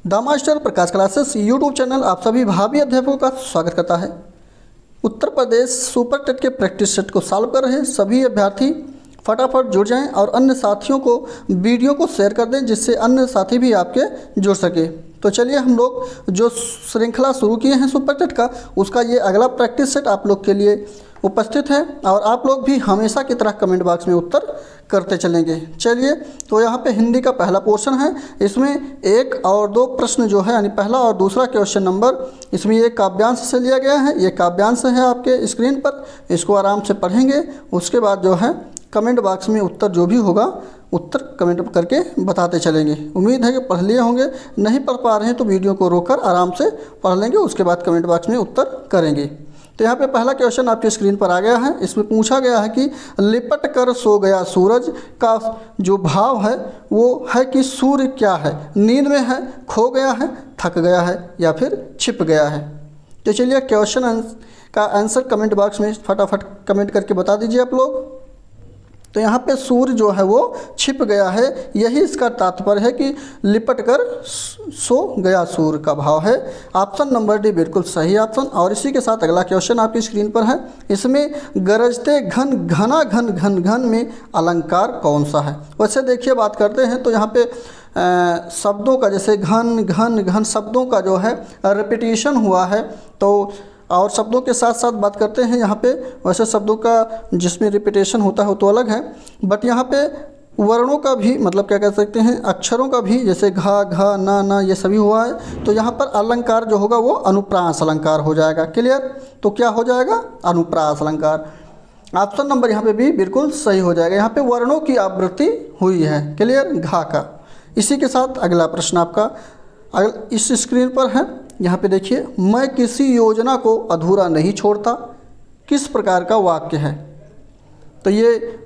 The master Prakash classes YouTube channel आप सभी भावी अध्यापकों का स्वागत करता है। उत्तर प्रदेश सुपर टेट के प्रैक्टिस सेट को सॉल्व कर रहे सभी अभ्यर्थी फटाफट जुड़ जाएं और अन्य साथियों को वीडियो को शेयर कर दें जिससे अन्य साथी भी आपके जुड़ सके। तो चलिए हम लोग जो श्रृंखला शुरू किए हैं सुपर टेट का उसका ये अगला प्रैक्टिस सेट आप लोग के लिए उपस्थित है और आप लोग भी हमेशा की तरह कमेंट बॉक्स में उत्तर करते चलेंगे। चलिए तो यहाँ पे हिंदी का पहला पोर्शन है, इसमें 1 और 2 प्रश्न जो है यानी पहला और दूसरा क्वेश्चन नंबर इसमें ये काव्यांश से लिया गया है। ये काव्यांश है आपके स्क्रीन पर, इसको आराम से पढ़ेंगे। उसके बाद जो है कमेंट बॉक्स में उत्तर जो भी होगा उत्तर कमेंट करके बताते चलेंगे। उम्मीद है कि पढ़ लिए होंगे, नहीं पढ़ पा रहे हैं तो वीडियो को रोककर आराम से पढ़ लेंगे, उसके बाद कमेंट बॉक्स में उत्तर करेंगे। तो यहाँ पे पहला क्वेश्चन आपकी स्क्रीन पर आ गया है। इसमें पूछा गया है कि लिपट कर सो गया सूरज का जो भाव है वो है कि सूर्य क्या है, नींद में है, खो गया है, थक गया है या फिर छिप गया है। तो चलिए क्वेश्चन का आंसर कमेंट बॉक्स में फटाफट कमेंट करके बता दीजिए आप लोग। तो यहाँ पे सूर्य जो है वो छिप गया है, यही इसका तात्पर्य है कि लिपट कर सो गया सूर्य का भाव है। ऑप्शन नंबर डी बिल्कुल सही ऑप्शन। और इसी के साथ अगला क्वेश्चन आपकी स्क्रीन पर है। इसमें गरजते घन घना घन घन घन में अलंकार कौन सा है। वैसे देखिए बात करते हैं तो यहाँ पे शब्दों का जैसे घन घन घन शब्दों का जो है रिपीटिशन हुआ है, तो और शब्दों के साथ साथ बात करते हैं यहाँ पे वैसे शब्दों का जिसमें रिपीटेशन होता है वो तो अलग है, बट यहाँ पे वर्णों का भी मतलब क्या कह सकते हैं अक्षरों का भी जैसे घा घा ना ना ये सभी हुआ है। तो यहाँ पर अलंकार जो होगा वो अनुप्रास अलंकार हो जाएगा। क्लियर, तो क्या हो जाएगा अनुप्रास अलंकार। ऑप्शन नंबर यहाँ पे भी बिल्कुल सही हो जाएगा। यहाँ पे वर्णों की आवृत्ति हुई है। क्लियर, घा का। इसी के साथ अगला प्रश्न आपका इस स्क्रीन पर है। यहाँ पे देखिए, मैं किसी योजना को अधूरा नहीं छोड़ता, किस प्रकार का वाक्य है। तो ये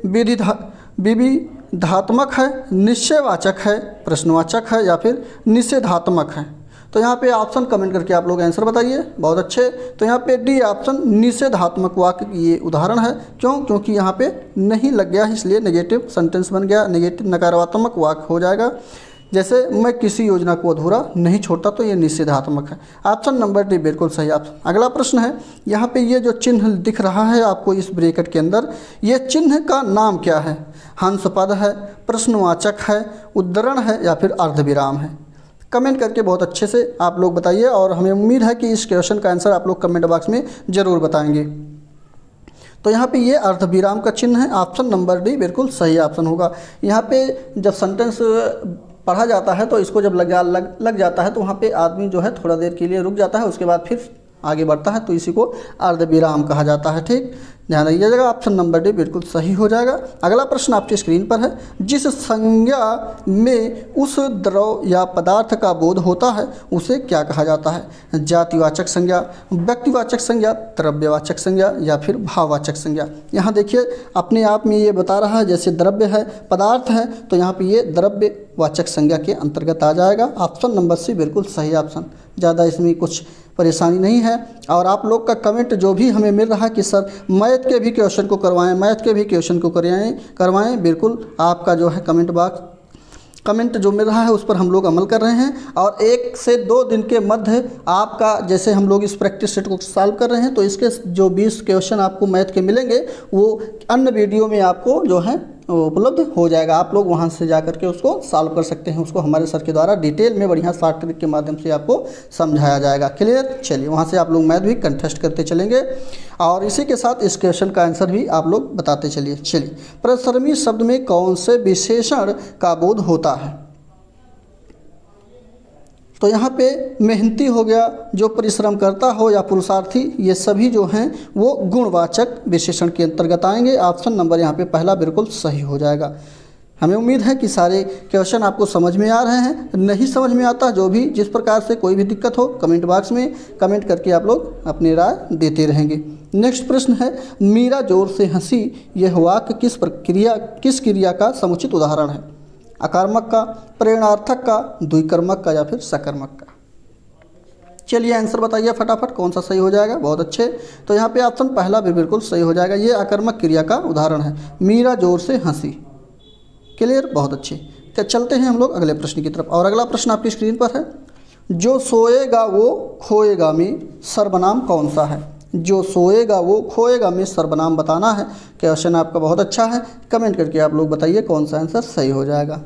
विविधात्मक है, निश्चयवाचक है, प्रश्नवाचक है या फिर निषेधात्मक है। तो यहाँ पे ऑप्शन कमेंट करके आप लोग आंसर बताइए। बहुत अच्छे। तो यहाँ पे डी ऑप्शन निषेधात्मक वाक्य ये उदाहरण है। क्यों? क्योंकि यहाँ पे नहीं लग गया इसलिए नेगेटिव सेंटेंस बन गया, नेगेटिव नकारात्मक वाक्य हो जाएगा। जैसे मैं किसी योजना को अधूरा नहीं छोड़ता, तो ये निषेधात्मक है। ऑप्शन नंबर डी बिल्कुल सही ऑप्शन। अगला प्रश्न है, यहाँ पे ये जो चिन्ह दिख रहा है आपको इस ब्रैकेट के अंदर, ये चिन्ह का नाम क्या है। हंस पद है, प्रश्नवाचक है, उद्धरण है या फिर अर्धविराम है। कमेंट करके बहुत अच्छे से आप लोग बताइए और हमें उम्मीद है कि इस क्वेश्चन का आंसर आप लोग कमेंट बॉक्स में ज़रूर बताएंगे। तो यहाँ पे ये अर्धविराम का चिन्ह है। ऑप्शन नंबर डी बिल्कुल सही ऑप्शन होगा। यहाँ पे जब सेंटेंस पढ़ा जाता है तो इसको जब लग जाता है तो वहाँ पे आदमी जो है थोड़ा देर के लिए रुक जाता है, उसके बाद फिर आगे बढ़ता है, तो इसी को अर्धविराम कहा जाता है। ठीक, ध्यान रखिएगा। ऑप्शन नंबर डी बिल्कुल सही हो जाएगा। अगला प्रश्न आपकी स्क्रीन पर है। जिस संज्ञा में उस द्रव या पदार्थ का बोध होता है उसे क्या कहा जाता है। जातिवाचक संज्ञा, व्यक्तिवाचक संज्ञा, द्रव्यवाचक संज्ञा या फिर भाववाचक संज्ञा। यहाँ देखिए अपने आप में ये बता रहा है, जैसे द्रव्य है, पदार्थ है, तो यहाँ पे ये द्रव्यवाचक संज्ञा के अंतर्गत आ जाएगा। ऑप्शन नंबर सी बिल्कुल सही ऑप्शन। ज़्यादा इसमें कुछ परेशानी नहीं है। और आप लोग का कमेंट जो भी हमें मिल रहा है कि सर मैथ के भी क्वेश्चन को करवाएं, मैथ के भी क्वेश्चन को करवाएं, बिल्कुल आपका जो है कमेंट जो मिल रहा है उस पर हम लोग अमल कर रहे हैं। और 1 से 2 दिन के मध्य आपका जैसे हम लोग इस प्रैक्टिस सेट को सॉल्व कर रहे हैं तो इसके जो 20 क्वेश्चन आपको मैथ के मिलेंगे वो अन्य वीडियो में आपको जो है उपलब्ध हो जाएगा। आप लोग वहां से जा करके उसको सॉल्व कर सकते हैं। उसको हमारे सर के द्वारा डिटेल में बढ़िया शॉर्ट ट्रिक के माध्यम से आपको समझाया जाएगा। क्लियर, चलिए वहां से आप लोग मैथ भी कंटेस्ट करते चलेंगे और इसी के साथ इस क्वेश्चन का आंसर भी आप लोग बताते चलिए। चलिए, परिश्रमी शब्द में कौन से विशेषण का बोध होता है। तो यहाँ पे मेहनती हो गया, जो परिश्रम करता हो या पुरुषार्थी, ये सभी जो हैं वो गुणवाचक विशेषण के अंतर्गत आएंगे। ऑप्शन नंबर यहाँ पे पहला बिल्कुल सही हो जाएगा। हमें उम्मीद है कि सारे क्वेश्चन आपको समझ में आ रहे हैं। नहीं समझ में आता, जो भी जिस प्रकार से कोई भी दिक्कत हो कमेंट बॉक्स में कमेंट करके आप लोग अपनी राय देते रहेंगे। नेक्स्ट प्रश्न है, मीरा जोर से हंसी, यह वाक्य किस क्रिया का समुचित उदाहरण है। अकर्मक का, प्रेरणार्थक का, द्विकर्मक का या फिर सकर्मक का। चलिए आंसर बताइए फटाफट कौन सा सही हो जाएगा। बहुत अच्छे। तो यहाँ पे ऑप्शन पहला भी बिल्कुल सही हो जाएगा। ये अकर्मक क्रिया का उदाहरण है, मीरा जोर से हंसी। क्लियर, बहुत अच्छे। चलते हैं हम लोग अगले प्रश्न की तरफ। और अगला प्रश्न आपकी स्क्रीन पर है। जो सोएगा वो खोएगा में सर्वनाम कौन सा है? जो सोएगा वो खोएगा में सर्वनाम बताना है। क्वेश्चन आपका बहुत अच्छा है, कमेंट करके आप लोग बताइए कौन सा आंसर सही हो जाएगा।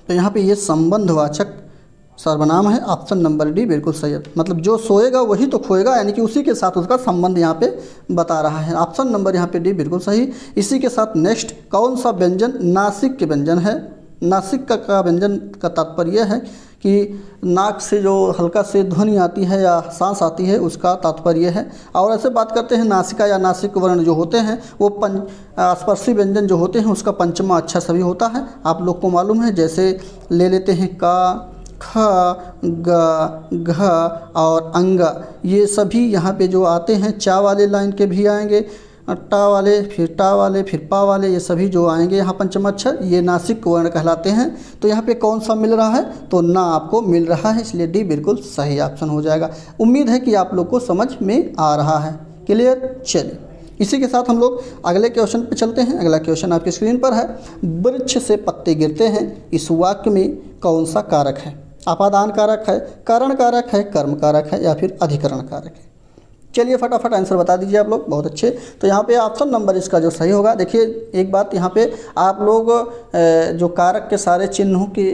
तो यहाँ पे ये संबंधवाचक सर्वनाम है, ऑप्शन नंबर डी बिल्कुल सही है। मतलब जो सोएगा वही तो खोएगा, यानी कि उसी के साथ उसका संबंध यहाँ पे बता रहा है। ऑप्शन नंबर यहाँ पे डी बिल्कुल सही। इसी के साथ नेक्स्ट, कौन सा व्यंजन नासिक के व्यंजन है? नासिक का व्यंजन का तात्पर्य है कि नाक से जो हल्का से ध्वनि आती है या सांस आती है, उसका तात्पर्य है। और ऐसे बात करते हैं नासिका या नासिक वर्ण जो होते हैं वो स्पर्शी व्यंजन जो होते हैं उसका पंचमा अक्षर सभी होता है। आप लोग को मालूम है, जैसे ले लेते हैं का, ख, ग, घ और अंग, ये सभी यहाँ पे जो आते हैं चा वाले लाइन के भी आएंगे, टा वाले, फिर टा वाले, फिर पा वाले, ये सभी जो आएंगे यहाँ पंचम अक्षर, ये नासिक वर्ण कहलाते हैं। तो यहाँ पे कौन सा मिल रहा है? तो ना आपको मिल रहा है, इसलिए डी बिल्कुल सही ऑप्शन हो जाएगा। उम्मीद है कि आप लोग को समझ में आ रहा है। क्लियर? चलिए इसी के साथ हम लोग अगले क्वेश्चन पे चलते हैं। अगला क्वेश्चन आपकी स्क्रीन पर है। वृक्ष से पत्ते गिरते हैं, इस वाक्य में कौन सा कारक है? अपादान कारक है, कारण कारक है, कर्म कारक है या फिर अधिकरण कारक है? चलिए फटाफट आंसर बता दीजिए आप लोग। बहुत अच्छे। तो यहाँ पे ऑप्शन नंबर इसका जो सही होगा, देखिए एक बात यहाँ पे आप लोग जो कारक के सारे चिन्हों के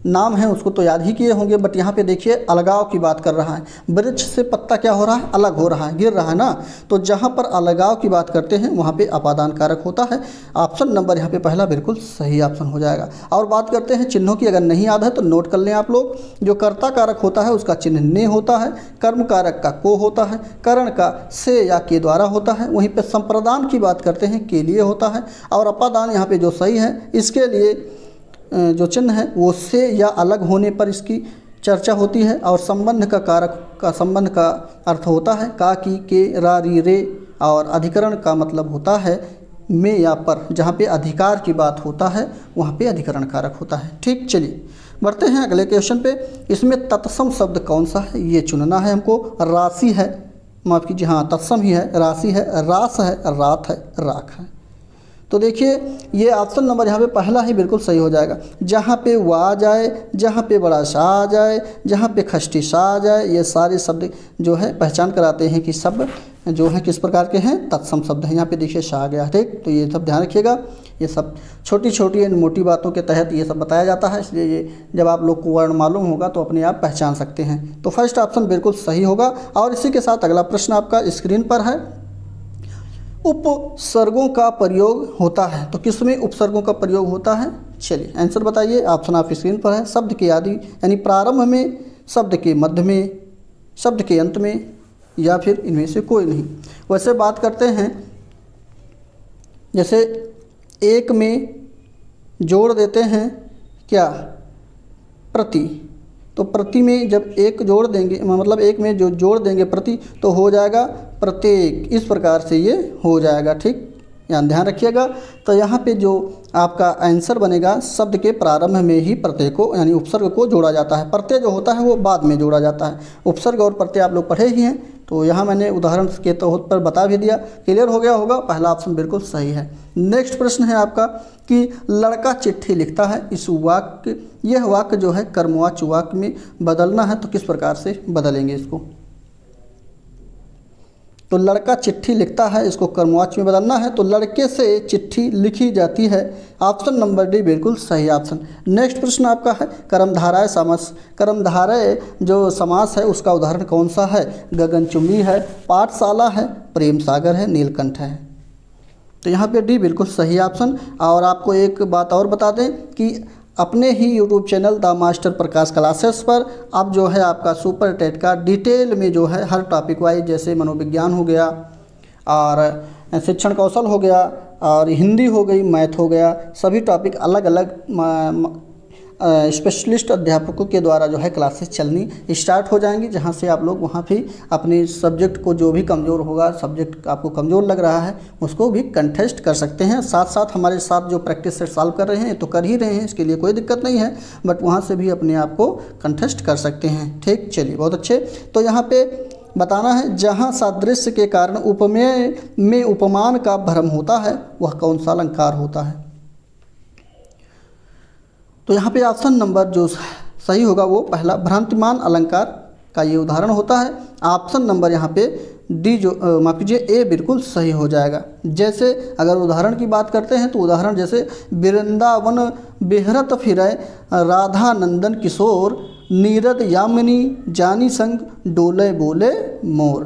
नाम हैं उसको तो याद ही किए होंगे, बट यहाँ पे देखिए अलगाव की बात कर रहा है। वृक्ष से पत्ता क्या हो रहा है? अलग हो रहा है, गिर रहा है ना। तो जहाँ पर अलगाव की बात करते हैं वहाँ पे अपादान कारक होता है। ऑप्शन नंबर यहाँ पे पहला बिल्कुल सही ऑप्शन हो जाएगा। और बात करते हैं चिन्हों की, अगर नहीं याद है तो नोट कर लें आप लोग। जो कर्ता कारक होता है उसका चिन्ह ने होता है, कर्म कारक का को होता है, करण का से या के द्वारा होता है, वहीं पर संप्रदान की बात करते हैं के लिए होता है। और अपादान यहाँ पे जो सही है, इसके लिए जो चिन्ह है वो से या अलग होने पर इसकी चर्चा होती है। और संबंध का कारक का संबंध का अर्थ होता है का, की, के, रा, री, रे। और अधिकरण का मतलब होता है में या पर, जहाँ पे अधिकार की बात होता है वहाँ पे अधिकरण कारक होता है। ठीक, चलिए बढ़ते हैं अगले क्वेश्चन पे। इसमें तत्सम शब्द कौन सा है ये चुनना है हमको। राशि है, माफ़ कीजिए, हाँ तत्सम ही है, राशि है, रास है, रात है, राख है। तो देखिए ये ऑप्शन नंबर यहाँ पे पहला ही बिल्कुल सही हो जाएगा। जहाँ पे वा आ जाए, जहाँ पे बड़ा शाह आ जाए, जहाँ पे खष्टी शाह आ जाए, ये सारे शब्द जो है पहचान कराते हैं कि सब जो है किस प्रकार के हैं, तत्सम शब्द हैं। यहाँ पे देखिए शाह आ गया, ठीक। तो ये सब ध्यान रखिएगा, ये सब छोटी छोटी एंड मोटी बातों के तहत ये सब बताया जाता है, इसलिए ये जब आप लोग को वर्ण मालूम होगा तो अपने आप पहचान सकते हैं। तो फर्स्ट ऑप्शन बिल्कुल सही होगा। और इसी के साथ अगला प्रश्न आपका स्क्रीन पर है। उपसर्गों का प्रयोग होता है, तो किसमें उपसर्गों का प्रयोग होता है? चलिए आंसर बताइए। ऑप्शन आपकी स्क्रीन पर है। शब्द के आदि यानी प्रारंभ में, शब्द के मध्य में, शब्द के अंत में, या फिर इनमें से कोई नहीं। वैसे बात करते हैं, जैसे एक में जोड़ देते हैं क्या? प्रति। तो प्रति में जब एक जोड़ देंगे, मतलब एक में जो जोड़ देंगे प्रति, तो हो जाएगा प्रत्येक। इस प्रकार से ये हो जाएगा, ठीक, यहाँ ध्यान रखिएगा। तो यहाँ पे जो आपका आंसर बनेगा, शब्द के प्रारंभ में ही प्रत्यय को यानी उपसर्ग को जोड़ा जाता है। प्रत्यय जो होता है वो बाद में जोड़ा जाता है। उपसर्ग और प्रत्यय आप लोग पढ़े ही हैं, तो यहाँ मैंने उदाहरण के तौर पर बता भी दिया। क्लियर हो गया होगा। पहला ऑप्शन बिल्कुल सही है। नेक्स्ट प्रश्न है आपका कि लड़का चिट्ठी लिखता है, इस वाक्य, यह वाक्य जो है कर्मवाच्य वाक्य में बदलना है, तो किस प्रकार से बदलेंगे इसको? तो लड़का चिट्ठी लिखता है, इसको कर्मवाच्य में बदलना है, तो लड़के से चिट्ठी लिखी जाती है। ऑप्शन नंबर डी बिल्कुल सही ऑप्शन। नेक्स्ट प्रश्न आपका है कर्मधारय समास। कर्मधारय जो समास है उसका उदाहरण कौन सा है? गगनचुंबी है, पाठशाला है, प्रेम सागर है, नीलकंठ है। तो यहाँ पे डी बिल्कुल सही ऑप्शन। और आपको एक बात और बता दें कि अपने ही YouTube channel the master Prakash classes पर अब जो है आपका सुपर टेट का डिटेल में जो है हर टॉपिक वाइज, जैसे मनोविज्ञान हो गया और शिक्षण कौशल हो गया और हिंदी हो गई, मैथ हो गया, सभी टॉपिक अलग अलग स्पेशलिस्ट अध्यापकों के द्वारा जो है क्लासेस चलनी स्टार्ट हो जाएंगी, जहां से आप लोग वहां भी अपने सब्जेक्ट को, जो भी कमज़ोर होगा, सब्जेक्ट आपको कमज़ोर लग रहा है, उसको भी कंटेस्ट कर सकते हैं। साथ साथ हमारे साथ जो प्रैक्टिस सेट सॉल्व कर रहे हैं तो कर ही रहे हैं, इसके लिए कोई दिक्कत नहीं है, बट वहाँ से भी अपने आप को कंटेस्ट कर सकते हैं। ठीक, चलिए बहुत अच्छे। तो यहाँ पे बताना है, जहाँ सादृश्य के कारण उपमेय में उपमान का भ्रम होता है वह कौन सा अलंकार होता है? तो यहाँ पे ऑप्शन नंबर जो सही होगा वो पहला भ्रांतिमान अलंकार का ये उदाहरण होता है। ऑप्शन नंबर यहाँ पे डी जो माफ कीजिए ए बिल्कुल सही हो जाएगा। जैसे अगर उदाहरण की बात करते हैं तो उदाहरण जैसे वृंदावन बेहरत फिरै राधा नंदन किशोर नीरद यामिनी जानी संग डोले बोले मोर।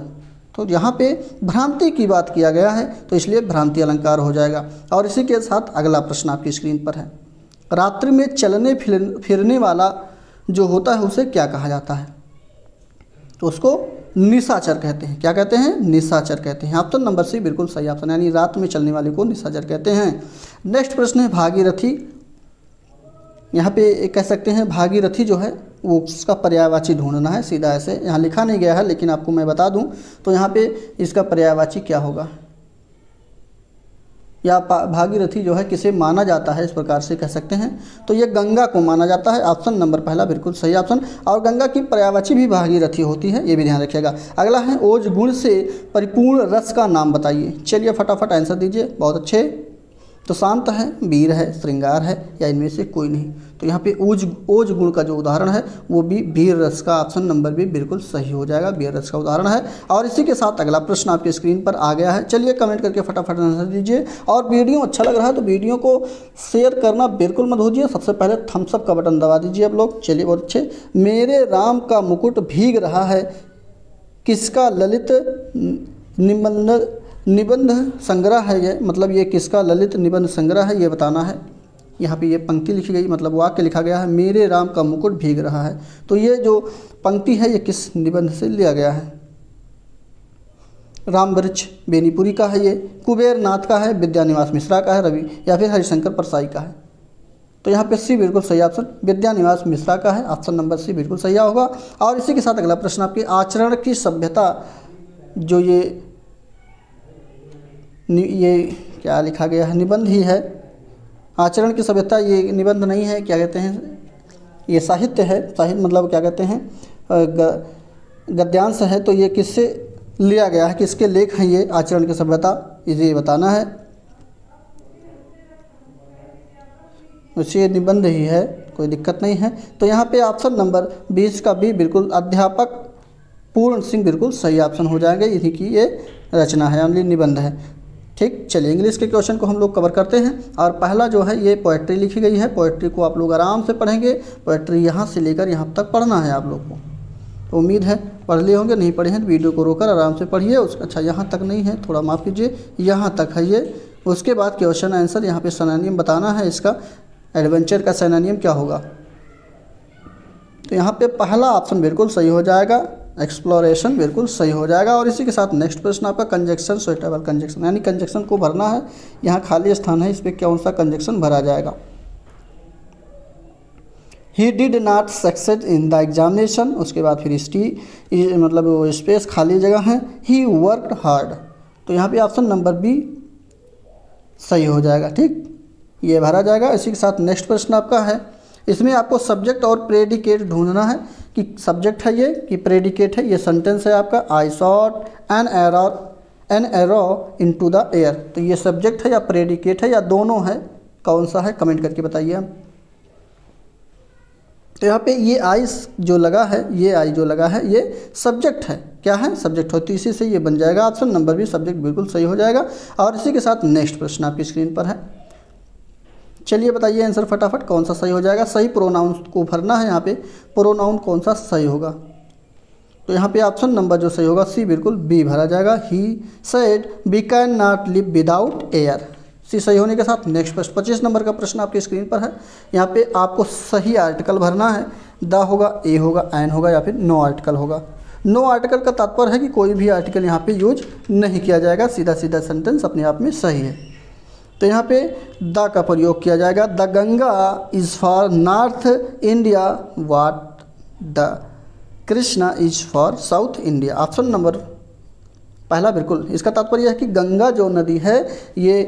तो यहाँ पे भ्रांति की बात किया गया है तो इसलिए भ्रांति अलंकार हो जाएगा। और इसी के साथ अगला प्रश्न आपकी स्क्रीन पर है, रात्रि में चलने फिरने वाला जो होता है उसे क्या कहा जाता है? तो उसको निशाचर कहते हैं। क्या कहते हैं? निशाचर कहते हैं। ऑप्शन नंबर सी बिल्कुल सही ऑप्शन, यानी रात में चलने वाले को निशाचर कहते हैं। नेक्स्ट प्रश्न है भागीरथी। यहाँ पे कह सकते हैं भागीरथी जो है वो उसका पर्यायवाची ढूंढना है। सीधा ऐसे यहाँ लिखा नहीं गया है लेकिन आपको मैं बता दूं तो यहाँ पे इसका पर्यायवाची क्या होगा, या भागीरथी जो है किसे माना जाता है, इस प्रकार से कह सकते हैं। तो ये गंगा को माना जाता है। ऑप्शन नंबर पहला बिल्कुल सही ऑप्शन। और गंगा की पर्यायवाची भी भागीरथी होती है, ये भी ध्यान रखिएगा। अगला है ओज गुण से परिपूर्ण रस का नाम बताइए। चलिए फटाफट आंसर दीजिए। बहुत अच्छे। तो शांत है, वीर है, श्रृंगार है, या इनमें से कोई नहीं। तो यहाँ पे ओज गुण का जो उदाहरण है वो भी वीर रस का ऑप्शन नंबर भी बिल्कुल सही हो जाएगा। वीर रस का उदाहरण है। और इसी के साथ अगला प्रश्न आपकी स्क्रीन पर आ गया है। चलिए कमेंट करके फटाफट आंसर दीजिए। और वीडियो अच्छा लग रहा है तो वीडियो को शेयर करना बिल्कुल मत भूलिए। सबसे पहले थम्स अप का बटन दबा दीजिए आप लोग। चलिए बहुत अच्छे। मेरे राम का मुकुट भीग रहा है, किसका ललित निबंध संग्रह है ये, मतलब ये किसका ललित निबंध संग्रह है ये बताना है। यहाँ पे ये पंक्ति लिखी गई, मतलब वाक्य लिखा गया है मेरे राम का मुकुट भीग रहा है। तो ये जो पंक्ति है ये किस निबंध से लिया गया है? राम वृक्ष बेनीपुरी का है, ये कुबेर नाथ का है, विद्यानिवास मिश्रा का है, रवि या फिर हरिशंकर परसाई का है। तो यहाँ पे सी बिल्कुल सही ऑप्शन विद्यानिवास मिश्रा का है। ऑप्शन नंबर सी बिल्कुल सही होगा। और इसी के साथ अगला प्रश्न आपकी आचरण की सभ्यता, जो ये क्या लिखा गया है, निबंध ही है। आचरण की सभ्यता ये निबंध नहीं है, क्या कहते हैं, ये साहित्य है। साहित्य मतलब क्या कहते हैं, गद्यांश है। तो ये किससे लिया गया है, किसके लेख हैं ये आचरण की सभ्यता, इसे बताना है। ये निबंध ही है, कोई दिक्कत नहीं है। तो यहाँ पे ऑप्शन नंबर 20 का भी बिल्कुल अध्यापक पूर्ण सिंह बिल्कुल सही ऑप्शन हो जाएगा। इन्हीं की ये रचना है, ओनली निबंध है। ठीक, चलिए इंग्लिश के क्वेश्चन को हम लोग कवर करते हैं। और पहला जो है ये पोएट्री लिखी गई है। पोएट्री को आप लोग आराम से पढ़ेंगे। पोएट्री यहाँ से लेकर यहाँ तक पढ़ना है आप लोग को। तो उम्मीद है पढ़ लिए होंगे, नहीं पढ़े हैं तो वीडियो को रोकर आराम से पढ़िए। अच्छा यहाँ तक नहीं है, थोड़ा माफ़ कीजिए, यहाँ तक है ये। उसके बाद क्वेश्चन आंसर यहाँ पे सिनोनिम बताना है इसका। एडवेंचर का सिनोनिम क्या होगा? तो यहाँ पे पहला ऑप्शन बिल्कुल सही हो जाएगा, एक्सप्लोरेशन बिल्कुल सही हो जाएगा। और इसी के साथ नेक्स्ट प्रश्न आपका कंजक्शन, सुइटेबल कंजक्शन, यानी कंजक्शन को भरना है। यहाँ खाली स्थान है, इस पर कौन सा कंजक्शन भरा जाएगा? He did not succeed in the examination. उसके बाद फिर इसकी मतलब वो स्पेस खाली जगह है। He worked hard. तो यहाँ पे ऑप्शन नंबर बी सही हो जाएगा। ठीक, ये भरा जाएगा। इसी के साथ नेक्स्ट प्रश्न आपका है, इसमें आपको सब्जेक्ट और प्रेडिकेट ढूंढना है कि सब्जेक्ट है ये कि प्रेडिकेट है। ये सेंटेंस है आपका, आई shot an arrow into the air. तो ये सब्जेक्ट है या प्रेडिकेट है या दोनों है, कौन सा है कमेंट करके बताइए हम। तो यहाँ पे ये आई जो लगा है, ये आई जो लगा है ये सब्जेक्ट है। क्या है? सब्जेक्ट हो। तो इसी से ये बन जाएगा ऑप्शन नंबर भी सब्जेक्ट बिल्कुल सही हो जाएगा। और इसी के साथ नेक्स्ट प्रश्न आपकी स्क्रीन पर है। चलिए बताइए आंसर फटाफट, कौन सा सही हो जाएगा? सही प्रोनाउन को भरना है। यहाँ पे प्रोनाउन कौन सा सही होगा? तो यहाँ पे ऑप्शन नंबर जो सही होगा सी बिल्कुल बी भरा जाएगा। He said we can not live without air. सी सही होने के साथ नेक्स्ट प्रश्न 25 नंबर का प्रश्न आपकी स्क्रीन पर है। यहाँ पे आपको सही आर्टिकल भरना है। द होगा, ए होगा, एन होगा या फिर नो आर्टिकल होगा। नो आर्टिकल का तात्पर्य है कि कोई भी आर्टिकल यहाँ पे यूज नहीं किया जाएगा। सीधा सीधा सेंटेंस अपने आप में सही है। तो यहाँ पे द का प्रयोग किया जाएगा। The Ganga is for north India what the Krishna is for south India. Option number पहला बिल्कुल, इसका तात्पर्य है कि गंगा जो नदी है ये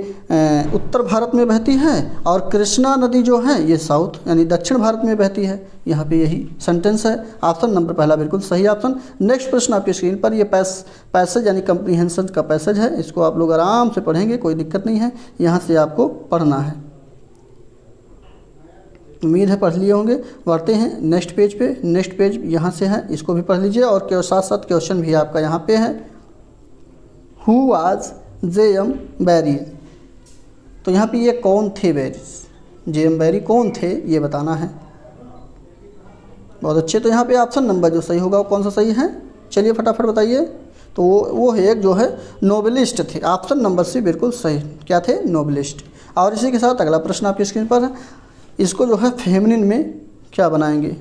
उत्तर भारत में बहती है और कृष्णा नदी जो है ये साउथ यानी दक्षिण भारत में बहती है। यहाँ पे यही सेंटेंस है। ऑप्शन नंबर पहला बिल्कुल सही ऑप्शन। नेक्स्ट प्रश्न आपकी स्क्रीन पर, ये पैसेज यानी कंप्रीहेंशन का पैसेज है। इसको आप लोग आराम से पढ़ेंगे, कोई दिक्कत नहीं है। यहाँ से आपको पढ़ना है। उम्मीद है पढ़ लिए होंगे। बढ़ते हैं नेक्स्ट पेज पे। नेक्स्ट पेज यहाँ से है, इसको भी पढ़ लीजिए और साथ साथ क्वेश्चन भी आपका यहाँ पे है। Who was J.M.. बैरीज, तो यहाँ पे ये कौन थे बैरीज, जे.एम. बैरी कौन थे ये बताना है। बहुत अच्छे। तो यहाँ पे ऑप्शन नंबर जो सही होगा वो कौन सा सही है, चलिए फटाफट बताइए। तो वो एक जो है नोबलिस्ट थे। ऑप्शन नंबर सी बिल्कुल सही, क्या थे, नोबलिस्ट। और इसी के साथ अगला प्रश्न आपकी स्क्रीन पर है। इसको जो है फेमिनिन में क्या बनाएंगे,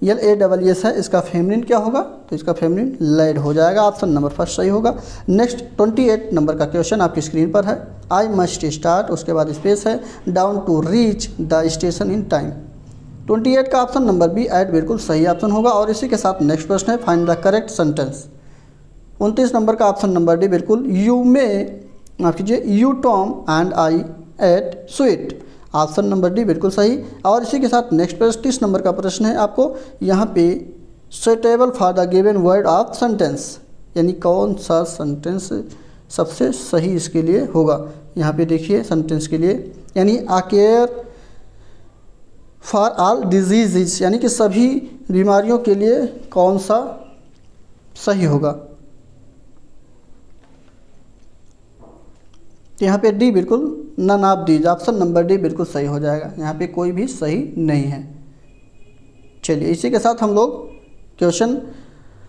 LASS है, इसका फेमिनिन क्या होगा, तो इसका फेमिनिन लैड हो जाएगा। ऑप्शन नंबर फर्स्ट सही होगा। नेक्स्ट 28 नंबर का क्वेश्चन आपकी स्क्रीन पर है। आई मस्ट स्टार्ट, उसके बाद स्पेस है, down to reach the station in time. 28 का ऑप्शन नंबर बी एट बिल्कुल सही ऑप्शन होगा। और इसी के साथ नेक्स्ट प्रश्न है, find the correct sentence. 29 number का ऑप्शन नंबर डी बिल्कुल, यू में माफ कीजिए, you Tom and I ate sweet. Option number D बिल्कुल सही। और इसी के साथ नेक्स्ट प्रश्न 30 नंबर का प्रश्न है आपको यहाँ पे, suitable for the given word of sentence, यानी कौन सा सेंटेंस सबसे सही इसके लिए होगा। यहाँ पे देखिए सेंटेंस के लिए, यानी आ केयर फॉर ऑल डिजीज़, यानी कि सभी बीमारियों के लिए कौन सा सही होगा। तो यहाँ पे डी बिल्कुल, none of these, option number D बिल्कुल सही हो जाएगा। यहाँ पे कोई भी सही नहीं है। चलिए इसी के साथ हम लोग क्वेश्चन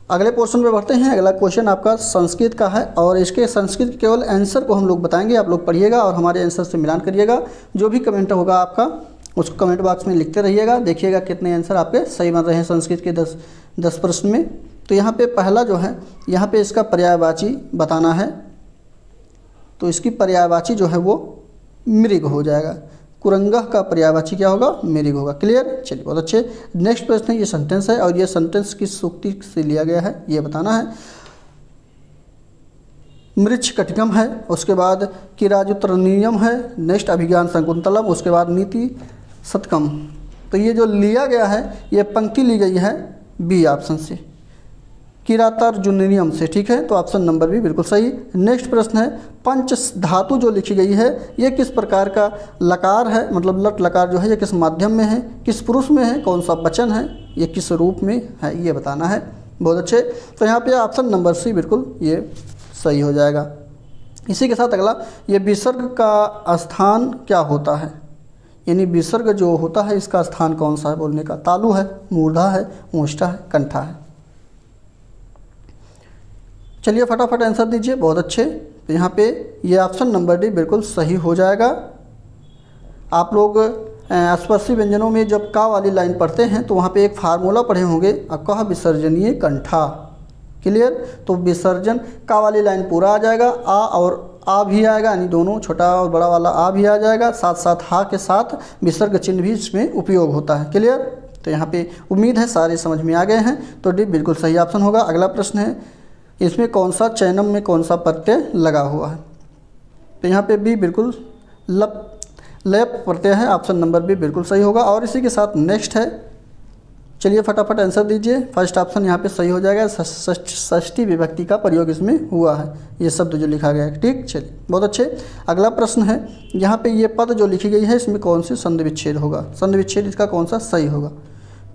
अगले पोर्शन पे बढ़ते हैं। अगला क्वेश्चन आपका संस्कृत का है और इसके संस्कृत के केवल आंसर को हम लोग बताएंगे, आप लोग पढ़िएगा और हमारे आंसर से मिलान करिएगा। जो भी कमेंट होगा आपका उसको कमेंट बॉक्स में लिखते रहिएगा, देखिएगा कितने आंसर आपके सही बन रहे हैं संस्कृत के 10 प्रश्न में। तो यहाँ पे पहला जो है, यहाँ पे इसका पर्यायवाची बताना है, तो इसकी पर्यायवाची जो है वो मृग हो जाएगा। कुरंगह का पर्यायवाची क्या होगा, मृग होगा। क्लियर, चलिए बहुत अच्छे। नेक्स्ट प्रश्न है, ये सेंटेंस है और ये सेंटेंस किस सूक्ति से लिया गया है ये बताना है। मृच्छ कटिकम है, उसके बाद किराजुतरनीयम है, नेक्स्ट अभिज्ञान शकुंतलम, उसके बाद नीति शतकम। तो ये जो लिया गया है ये पंक्ति ली गई है बी ऑप्शन से, किरातार्जुनीयम से, ठीक है। तो ऑप्शन नंबर भी बिल्कुल सही। नेक्स्ट प्रश्न है, पंच धातु जो लिखी गई है ये किस प्रकार का लकार है, मतलब लट लकार जो है ये किस माध्यम में है, किस पुरुष में है, कौन सा वचन है, ये किस रूप में है ये बताना है। बहुत अच्छे। तो यहाँ पे ऑप्शन नंबर सी बिल्कुल ये सही हो जाएगा। इसी के साथ अगला, ये विसर्ग का स्थान क्या होता है, यानी विसर्ग जो होता है इसका स्थान कौन सा है बोलने का, तालु है, मूर्धा है, ऊष्टा है, कंठा है। चलिए फटाफट आंसर दीजिए। बहुत अच्छे। तो यहाँ पे ये ऑप्शन नंबर डी बिल्कुल सही हो जाएगा। आप लोग स्पर्शी व्यंजनों में जब का वाली लाइन पढ़ते हैं तो वहाँ पे एक फार्मूला पढ़े होंगे, कह विसर्जनीय कंठा। क्लियर। तो विसर्जन का वाली लाइन पूरा आ जाएगा, आ और आ भी आएगा, यानी दोनों छोटा और बड़ा वाला आ भी आ जाएगा, साथ साथ हा के साथ विसर्ग चिन्ह भी इसमें उपयोग होता है। क्लियर। तो यहाँ पे उम्मीद है सारे समझ में आ गए हैं। तो डी बिल्कुल सही ऑप्शन होगा। अगला प्रश्न है, इसमें कौन सा चैनम में कौन सा प्रत्यय लगा हुआ है, तो यहाँ पे बी बिल्कुल लेप प्रत्यय है, ऑप्शन नंबर बी बिल्कुल सही होगा। और इसी के साथ नेक्स्ट है, चलिए फटाफट आंसर दीजिए। फर्स्ट ऑप्शन यहाँ पे सही हो जाएगा, षष्ठी विभक्ति का प्रयोग इसमें हुआ है, ये शब्द जो लिखा गया है। ठीक, चलिए बहुत अच्छे। अगला प्रश्न है, यहाँ पे ये पद जो लिखी गई है इसमें कौन से संधि विच्छेद होगा, संधि विच्छेद इसका कौन सा सही होगा,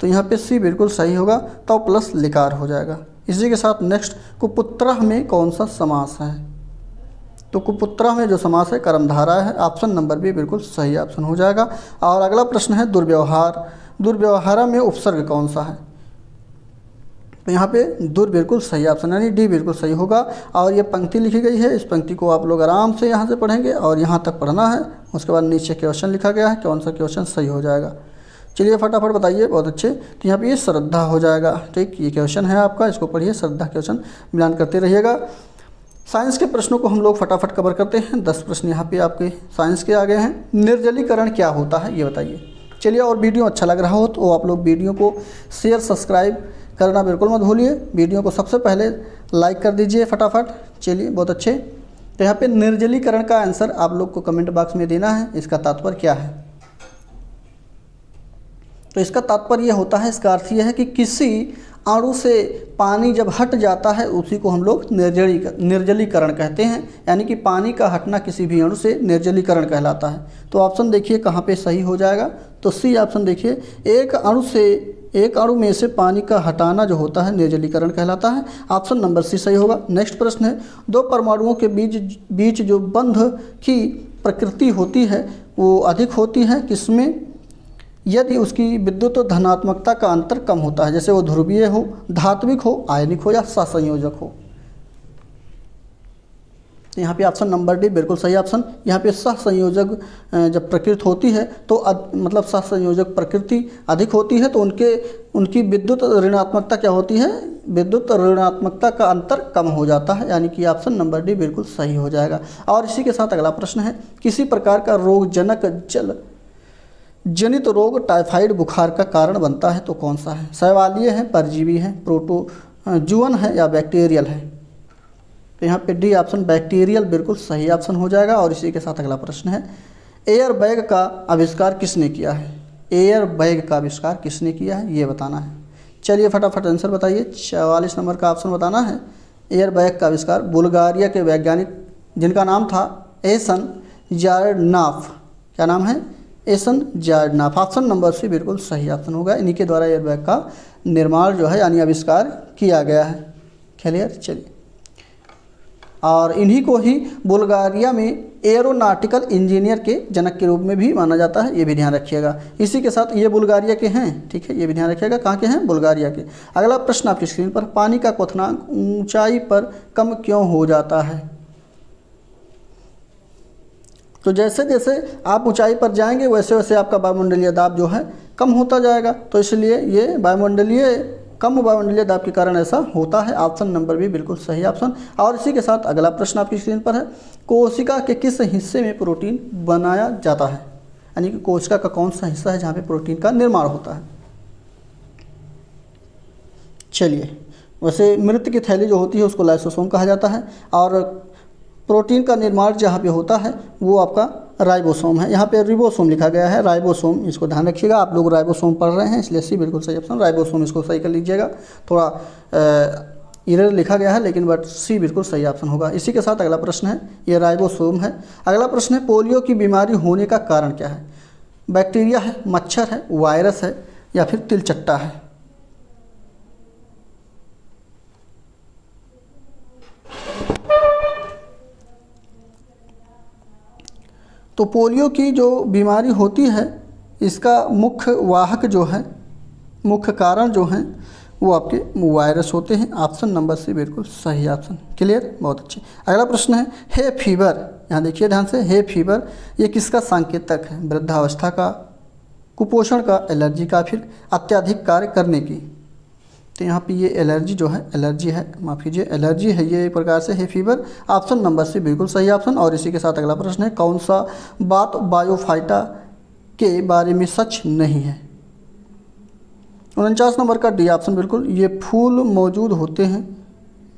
तो यहाँ पे सी बिल्कुल सही होगा, तो प्लस लिकार हो जाएगा। इसी के साथ नेक्स्ट, कुपुत्रः में कौन सा समास है, तो कुपुत्रः में जो समास है कर्मधारा है, ऑप्शन नंबर बी बिल्कुल सही ऑप्शन हो जाएगा। और अगला प्रश्न है दुर्व्यवहार, दुर्व्यवहार में उपसर्ग कौन सा है, तो यहाँ पे दुर बिल्कुल सही ऑप्शन यानी डी बिल्कुल सही होगा। और ये पंक्ति लिखी गई है, इस पंक्ति को आप लोग आराम से यहाँ से पढ़ेंगे और यहाँ तक पढ़ना है। उसके बाद नीचे क्वेश्चन लिखा गया है, कौन सा क्वेश्चन सही हो जाएगा, चलिए फटाफट बताइए। बहुत अच्छे। तो यहाँ पे ये श्रद्धा हो जाएगा। ठीक, ये क्वेश्चन है आपका, इसको पढ़िए, श्रद्धा क्वेश्चन मिलान करते रहिएगा। साइंस के प्रश्नों को हम लोग फटाफट कवर करते हैं। 10 प्रश्न यहाँ पे आपके साइंस के आ गए हैं। निर्जलीकरण क्या होता है ये बताइए। चलिए, और वीडियो अच्छा लग रहा हो तो आप लोग वीडियो को शेयर सब्सक्राइब करना बिल्कुल मत भूलिए। वीडियो को सबसे पहले लाइक कर दीजिए फटाफट। चलिए बहुत अच्छे। तो यहाँ पे निर्जलीकरण का आंसर आप लोग को कमेंट बॉक्स में देना है, इसका तात्पर्य क्या है। तो इसका तात्पर्य यह होता है, इसका अर्थ यह है कि किसी अणु से पानी जब हट जाता है उसी को हम लोग निर्जलीकरण कहते हैं, यानी कि पानी का हटना किसी भी अणु से निर्जलीकरण कहलाता है। तो ऑप्शन देखिए कहाँ पे सही हो जाएगा, तो सी ऑप्शन देखिए, एक अणु में से पानी का हटाना जो होता है निर्जलीकरण कहलाता है। ऑप्शन नंबर सी सही होगा। नेक्स्ट प्रश्न है, दो परमाणुओं के बीच जो बंध की प्रकृति होती है वो अधिक होती है किसमें? यदि उसकी विद्युत धनात्मकता का अंतर कम होता है, जैसे वो ध्रुवीय हो, धात्विक हो, आयनिक हो या सहसंयोजक हो। तो यहाँ पे ऑप्शन नंबर डी बिल्कुल सही ऑप्शन। यहाँ पे सहसंयोजक जब प्रकृति होती है तो मतलब सहसंयोजक प्रकृति अधिक होती है तो उनकी विद्युत ऋणात्मकता क्या होती है? विद्युत ऋणात्मकता का अंतर कम हो जाता है, यानी कि ऑप्शन नंबर डी बिल्कुल सही हो जाएगा। और इसी के साथ अगला प्रश्न है, किसी प्रकार का रोगजनक जल जनित रोग टाइफाइड बुखार का कारण बनता है तो कौन सा है? शैवालीय है, परजीवी है, प्रोटोजुअन है या बैक्टीरियल है? तो यहाँ पे डी ऑप्शन बैक्टीरियल बिल्कुल सही ऑप्शन हो जाएगा। और इसी के साथ अगला प्रश्न है, एयर बैग का आविष्कार किसने किया है? एयर बैग का आविष्कार किसने किया है ये बताना है। चलिए फटाफट आंसर बताइए, 44 नंबर का ऑप्शन बताना है। एयर बैग का आविष्कार बुल्गारिया के वैज्ञानिक जिनका नाम था एसन जार्डनाफ। क्या नाम है? एसन जार्डनाफ। ऑप्शन नंबर सी बिल्कुल सही ऑप्शन होगा। इन्हीं के द्वारा एयर बैग का निर्माण जो है यानी आविष्कार किया गया है। क्लियर? चलिए, और इन्हीं को ही बुल्गारिया में एरोनॉटिकल इंजीनियर के जनक के रूप में भी माना जाता है, ये भी ध्यान रखिएगा। इसी के साथ ये बुल्गारिया के हैं, ठीक है, ये भी ध्यान रखिएगा। कहाँ के हैं? बुल्गारिया के। अगला प्रश्न आपकी स्क्रीन पर, पानी का क्वथनांक ऊंचाई पर कम क्यों हो जाता है? तो जैसे जैसे आप ऊंचाई पर जाएंगे वैसे वैसे आपका वायुमंडलीय दाब जो है कम होता जाएगा, तो इसलिए ये कम वायुमंडलीय दाब के कारण ऐसा होता है। ऑप्शन नंबर भी बिल्कुल सही ऑप्शन। और इसी के साथ अगला प्रश्न आपकी स्क्रीन पर है, कोशिका के किस हिस्से में प्रोटीन बनाया जाता है? यानी कि कोशिका का कौन सा हिस्सा है जहाँ पे प्रोटीन का निर्माण होता है? चलिए, वैसे मृत की थैली जो होती है उसको लाइसोसोम कहा जाता है, और प्रोटीन का निर्माण जहाँ पे होता है वो आपका राइबोसोम है। यहाँ पे रिबोसोम लिखा गया है, राइबोसोम, इसको ध्यान रखिएगा। आप लोग राइबोसोम पढ़ रहे हैं इसलिए सी बिल्कुल सही ऑप्शन राइबोसोम, इसको सही कर लीजिएगा। थोड़ा एरर लिखा गया है लेकिन बट सी बिल्कुल सही ऑप्शन होगा। इसी के साथ अगला प्रश्न है, ये राइबोसोम है। अगला प्रश्न है, पोलियो की बीमारी होने का कारण क्या है? बैक्टीरिया है, मच्छर है, वायरस है या फिर तिलचट्टा है? तो पोलियो की जो बीमारी होती है इसका मुख्य वाहक जो है, मुख्य कारण जो हैं वो आपके वायरस होते हैं। ऑप्शन नंबर सी बिल्कुल सही ऑप्शन। क्लियर? बहुत अच्छे। अगला प्रश्न है, हे फीवर, यहाँ देखिए ध्यान से, हे फीवर ये किसका संकेतक है? वृद्धावस्था का, कुपोषण का, एलर्जी का, फिर अत्यधिक कार्य करने की? तो यहाँ पे ये एलर्जी जो है, एलर्जी है, माफ़ कीजिए, एलर्जी है ये एक प्रकार से, है फीवर। ऑप्शन नंबर सी बिल्कुल सही ऑप्शन। और इसी के साथ अगला प्रश्न है, कौन सा बात बायोफाइटा के बारे में सच नहीं है? 49 नंबर का डी ऑप्शन बिल्कुल, ये फूल मौजूद होते हैं,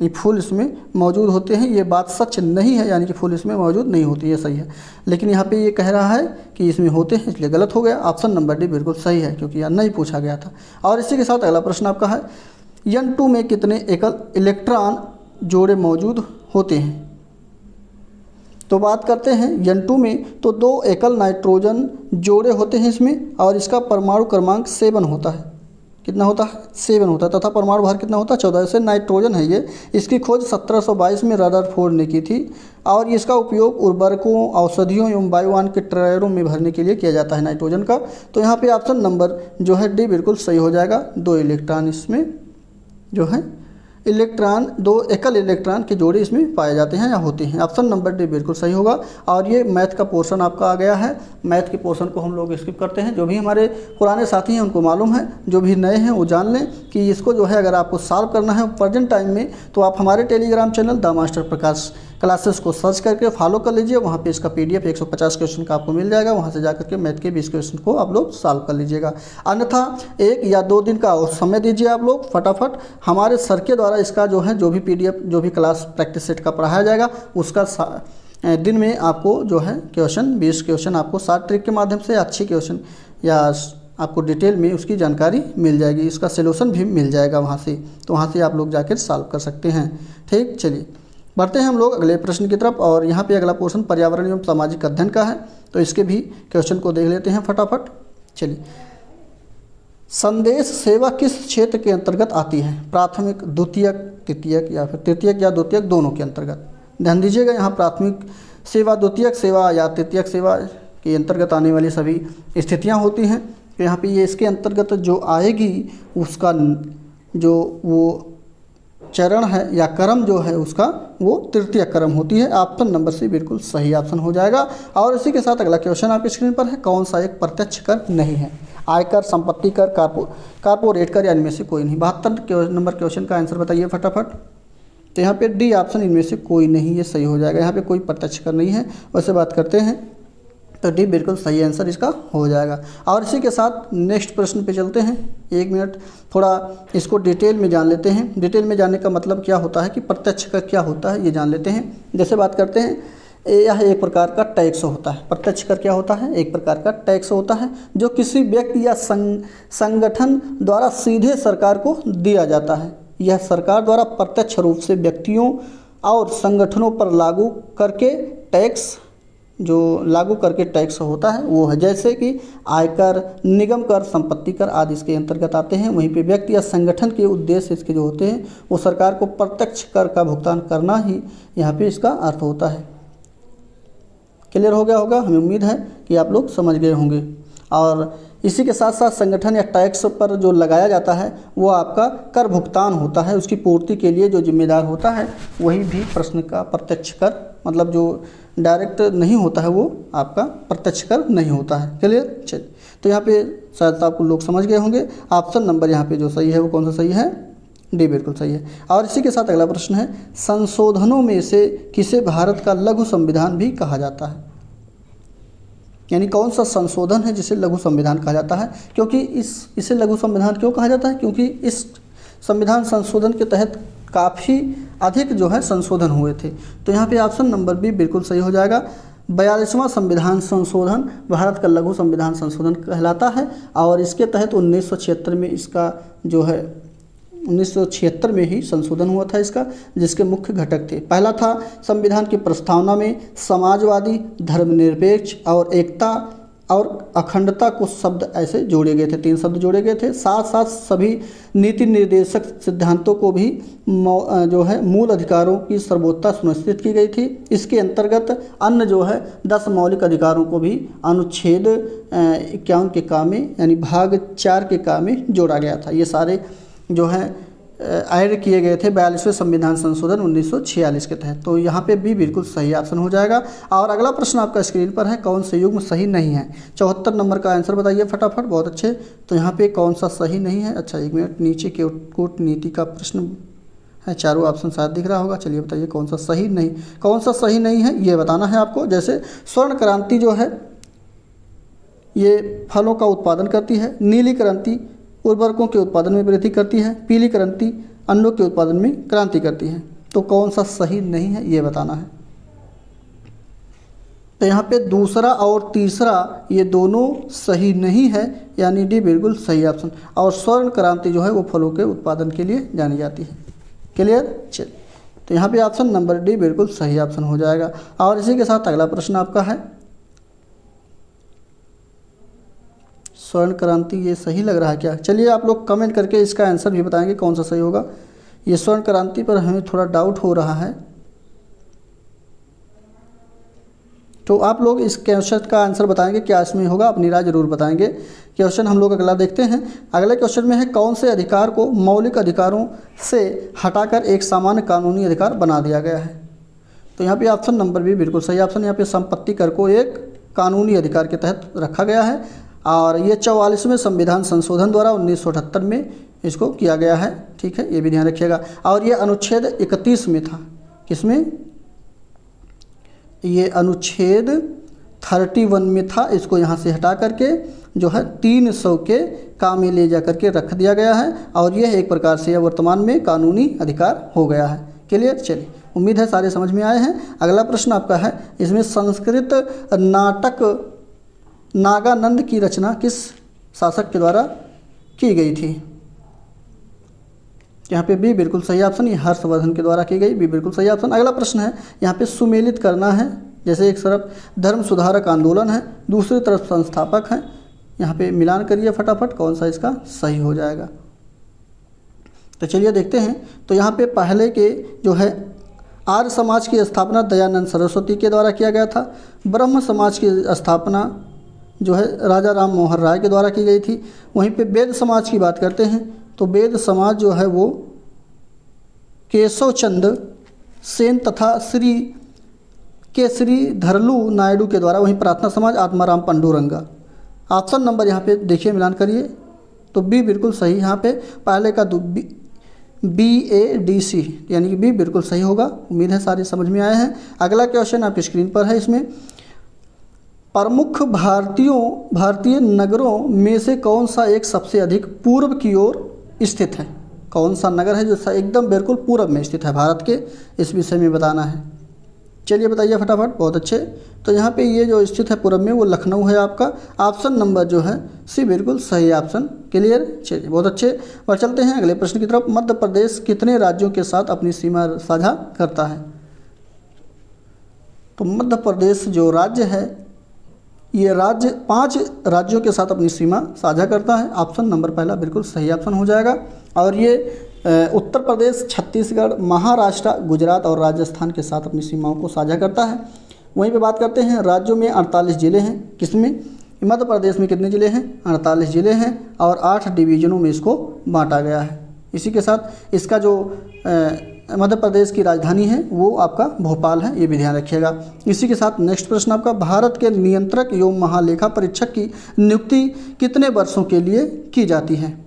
ये फूल इसमें मौजूद होते हैं, ये बात सच नहीं है, यानी कि फूल इसमें मौजूद नहीं होती, ये सही है। लेकिन यहाँ पे ये कह रहा है कि इसमें होते हैं, इसलिए गलत हो गया। ऑप्शन नंबर डी बिल्कुल सही है क्योंकि यहाँ नहीं पूछा गया था। और इसी के साथ अगला प्रश्न आपका है, N2 में कितने एकल इलेक्ट्रॉन जोड़े मौजूद होते हैं? तो बात करते हैं N2 में, तो 2 एकल नाइट्रोजन जोड़े होते हैं इसमें, और इसका परमाणु क्रमांक 7 होता है। कितना होता है? 7 होता है। तथा परमाणु भार कितना होता है? 14। जैसे नाइट्रोजन है ये, इसकी खोज 1722 में रदरफोर्ड ने की थी, और इसका उपयोग उर्वरकों, औषधियों एवं वायुयान के टायरों में भरने के लिए किया जाता है नाइट्रोजन का। तो यहाँ पे ऑप्शन नंबर जो है डी बिल्कुल सही हो जाएगा। 2 इलेक्ट्रॉन इसमें जो है इलेक्ट्रॉन, 2 एकल इलेक्ट्रॉन के जोड़े इसमें पाए जाते हैं या होते हैं। ऑप्शन नंबर डी बिल्कुल सही होगा। और ये मैथ का पोर्शन आपका आ गया है। मैथ के पोर्शन को हम लोग स्किप करते हैं। जो भी हमारे पुराने साथी हैं उनको मालूम है, जो भी नए हैं वो जान लें कि इसको जो है अगर आपको सॉल्व करना है प्रेजेंट टाइम में, तो आप हमारे Telegram channel the master Prakash classes को सर्च करके फॉलो कर लीजिए। वहाँ पे इसका PDF 150 क्वेश्चन का आपको मिल जाएगा। वहाँ से जाकर के मैथ के 20 क्वेश्चन को आप लोग सॉल्व कर लीजिएगा। अन्यथा 1 या 2 दिन का और समय दीजिए आप लोग, फटाफट हमारे सर के द्वारा इसका जो है जो भी PDF जो भी क्लास प्रैक्टिस सेट का पढ़ाया जाएगा उसका दिन में आपको जो है क्वेश्चन 20 क्वेश्चन आपको शॉर्ट ट्रिक के माध्यम से, अच्छी क्वेश्चन या आपको डिटेल में उसकी जानकारी मिल जाएगी, इसका सलूशन भी मिल जाएगा वहाँ से, तो वहाँ से आप लोग जाकर सॉल्व कर सकते हैं। ठीक, चलिए बढ़ते हैं हम लोग अगले प्रश्न की तरफ। और यहाँ पे अगला पोर्शन पर्यावरण एवं सामाजिक अध्ययन का है, तो इसके भी क्वेश्चन को देख लेते हैं फटाफट। चलिए, संदेश सेवा किस क्षेत्र के अंतर्गत आती है? प्राथमिक, द्वितीयक, तृतीयक या फिर तृतीयक या द्वितीयक दोनों के अंतर्गत। ध्यान दीजिएगा, यहाँ प्राथमिक सेवा, द्वितीयक सेवा या तृतीयक सेवा के अंतर्गत आने वाली सभी स्थितियाँ होती हैं। तो यहाँ पे ये इसके अंतर्गत जो आएगी उसका जो वो चरण है या क्रम जो है उसका वो तृतीय क्रम होती है। ऑप्शन नंबर सी बिल्कुल सही ऑप्शन हो जाएगा। और इसी के साथ अगला क्वेश्चन आपकी स्क्रीन पर है, कौन सा एक प्रत्यक्ष कर नहीं है? आयकर, संपत्ति कर, कारपोरेट कर या इनमें से कोई नहीं। 72 नंबर क्वेश्चन का आंसर बताइए फटाफट। तो यहाँ पे डी ऑप्शन इनमें से कोई नहीं, ये सही हो जाएगा। यहाँ पे कोई प्रत्यक्ष कर नहीं है। वैसे बात करते हैं तो डी बिल्कुल सही आंसर इसका हो जाएगा। और इसी के साथ नेक्स्ट प्रश्न पे चलते हैं। 1 मिनट थोड़ा इसको डिटेल में जान लेते हैं। डिटेल में जानने का मतलब क्या होता है कि प्रत्यक्ष कर क्या होता है ये जान लेते हैं। जैसे बात करते हैं, यह एक प्रकार का टैक्स होता है। प्रत्यक्ष कर क्या होता है? एक प्रकार का टैक्स होता है जो किसी व्यक्ति या संगठन द्वारा सीधे सरकार को दिया जाता है। यह सरकार द्वारा प्रत्यक्ष रूप से व्यक्तियों और संगठनों पर लागू करके टैक्स होता है वो है, जैसे कि आयकर, निगम कर, संपत्ति कर आदि इसके अंतर्गत आते हैं। वहीं पे व्यक्ति या संगठन के उद्देश्य इसके जो होते हैं वो सरकार को प्रत्यक्ष कर का भुगतान करना ही यहाँ पे इसका अर्थ होता है। क्लियर हो गया होगा, हमें उम्मीद है कि आप लोग समझ गए होंगे। और इसी के साथ साथ संगठन या टैक्स पर जो लगाया जाता है वो आपका कर भुगतान होता है। उसकी पूर्ति के लिए जो जिम्मेदार होता है वही भी प्रश्न का प्रत्यक्ष कर, मतलब जो डायरेक्ट नहीं होता है वो आपका प्रत्यक्ष कर नहीं होता है। क्लियर? चलिए, तो यहाँ पे शायद आपको लोग समझ गए होंगे। ऑप्शन नंबर यहाँ पे जो सही है वो कौन सा सही है? डी बिल्कुल सही है। और इसी के साथ अगला प्रश्न है, संशोधनों में से किसे भारत का लघु संविधान भी कहा जाता है? यानी कौन सा संशोधन है जिसे लघु संविधान कहा जाता है? क्योंकि इसे लघु संविधान क्यों कहा जाता है? क्योंकि इस संविधान संशोधन के तहत काफ़ी अधिक जो है संशोधन हुए थे। तो यहाँ पे ऑप्शन नंबर बी बिल्कुल सही हो जाएगा। 42वां संविधान संशोधन भारत का लघु संविधान संशोधन कहलाता है। और इसके तहत 1976 में इसका जो है 1976 में ही संशोधन हुआ था इसका, जिसके मुख्य घटक थे। पहला था संविधान की प्रस्तावना में समाजवादी, धर्मनिरपेक्ष और एकता और अखंडता को शब्द ऐसे जोड़े गए थे, 3 शब्द जोड़े गए थे। साथ साथ सभी नीति निर्देशक सिद्धांतों को भी जो है मूल अधिकारों की सर्वोच्चता सुनिश्चित की गई थी। इसके अंतर्गत अन्य जो है 10 मौलिक अधिकारों को भी अनुच्छेद 51 के काम में यानी भाग 4 के काम में जोड़ा गया था। ये सारे जो है ऐड किए गए थे 42वें संविधान संशोधन 1946 के तहत। तो यहाँ पे भी बिल्कुल सही ऑप्शन हो जाएगा। और अगला प्रश्न आपका स्क्रीन पर है, कौन से युग्म सही नहीं है? 74 नंबर का आंसर बताइए फटाफट। बहुत अच्छे। तो यहाँ पे कौन सा सही नहीं है? अच्छा 1 मिनट, नीचे कूटनीति का प्रश्न है, चारों ऑप्शन शायद दिख रहा होगा। चलिए बताइए कौन सा सही नहीं, कौन सा सही नहीं है ये बताना है आपको। जैसे स्वर्ण क्रांति जो है ये फलों का उत्पादन करती है, नीली क्रांति उर्वरकों के उत्पादन में वृद्धि करती है, पीली क्रांति अन्नों के उत्पादन में क्रांति करती है। तो कौन सा सही नहीं है ये बताना है। तो यहाँ पे दूसरा और तीसरा ये दोनों सही नहीं है, यानी डी बिल्कुल सही ऑप्शन। और स्वर्ण क्रांति जो है वो फलों के उत्पादन के लिए जानी जाती है। क्लियर? चलिए, तो यहाँ पे ऑप्शन नंबर डी बिल्कुल सही ऑप्शन हो जाएगा। और इसी के साथ अगला प्रश्न आपका है, स्वर्ण क्रांति ये सही लग रहा है क्या? चलिए आप लोग कमेंट करके इसका आंसर भी बताएंगे कौन सा सही होगा। ये स्वर्ण क्रांति पर हमें थोड़ा डाउट हो रहा है, तो आप लोग इस क्वेश्चन का आंसर बताएंगे क्या इसमें होगा, अपनी राय जरूर बताएंगे। क्वेश्चन हम लोग अगला देखते हैं। अगले क्वेश्चन में है, कौन से अधिकार को मौलिक अधिकारों से हटाकर एक सामान्य कानूनी अधिकार बना दिया गया है? तो यहाँ पे ऑप्शन नंबर भी बिल्कुल सही ऑप्शन। यहाँ पे संपत्ति कर को एक कानूनी अधिकार के तहत रखा गया है। और ये 44वें संविधान संशोधन द्वारा 1978 में इसको किया गया है। ठीक है, ये भी ध्यान रखिएगा। और ये अनुच्छेद 31 में था। किसमें? ये अनुच्छेद 31 में था। इसको यहाँ से हटा करके जो है 300 के काम में ले जा करके रख दिया गया है। और यह एक प्रकार से वर्तमान में कानूनी अधिकार हो गया है। क्लियर? चलिए, उम्मीद है सारे समझ में आए हैं। अगला प्रश्न आपका है, इसमें संस्कृत नाटक नागानंद की रचना किस शासक के द्वारा की गई थी। यहाँ पे बी बिल्कुल सही ऑप्शन, ये हर्षवर्धन के द्वारा की गई, बी बिल्कुल सही ऑप्शन। अगला प्रश्न है, यहाँ पे सुमेलित करना है, जैसे एक तरफ धर्म सुधारक आंदोलन है, दूसरी तरफ संस्थापक हैं, यहाँ पे मिलान करिए फटाफट कौन सा इसका सही हो जाएगा। तो चलिए देखते हैं। तो यहाँ पे पहले के जो है आर्य समाज की स्थापना दयानंद सरस्वती के द्वारा किया गया था। ब्रह्म समाज की स्थापना जो है राजा राम मोहन राय के द्वारा की गई थी। वहीं पे वेद समाज की बात करते हैं तो वेद समाज जो है वो केशव चंद्र सेन तथा श्री केसरी धरलू नायडू के द्वारा। वहीं प्रार्थना समाज आत्माराम पंडुरंगा। ऑप्शन नंबर यहाँ पे देखिए मिलान करिए तो बी बिल्कुल सही। यहाँ पे पहले का BADC यानी कि बी बिल्कुल सही होगा। उम्मीद है सारे समझ में आए हैं। अगला क्वेश्चन आपकी स्क्रीन पर है। इसमें प्रमुख भारतीय नगरों में से कौन सा एक सबसे अधिक पूर्व की ओर स्थित है? कौन सा नगर है जो एकदम बिल्कुल पूर्व में स्थित है भारत के, इस विषय में बताना है। चलिए बताइए फटाफट। बहुत अच्छे। तो यहाँ पे ये जो स्थित है पूर्व में वो लखनऊ है आपका। ऑप्शन नंबर जो है सी बिल्कुल सही ऑप्शन। क्लियर। चलिए बहुत अच्छे। और चलते हैं अगले प्रश्न की तरफ। मध्य प्रदेश कितने राज्यों के साथ अपनी सीमा साझा करता है? तो मध्य प्रदेश जो राज्य है ये राज्य 5 राज्यों के साथ अपनी सीमा साझा करता है। ऑप्शन नंबर पहला बिल्कुल सही ऑप्शन हो जाएगा। और ये उत्तर प्रदेश, छत्तीसगढ़, महाराष्ट्र, गुजरात और राजस्थान के साथ अपनी सीमाओं को साझा करता है। वहीं पे बात करते हैं राज्यों में 48 ज़िले हैं। किसमें? मध्य प्रदेश में कितने ज़िले हैं? 48 ज़िले हैं और 8 डिवीज़नों में इसको बांटा गया है। इसी के साथ इसका जो मध्य प्रदेश की राजधानी है वो आपका भोपाल है, ये भी ध्यान रखिएगा। इसी के साथ नेक्स्ट प्रश्न आपका, भारत के नियंत्रक एवं महालेखा परीक्षक की नियुक्ति कितने वर्षों के लिए की जाती है?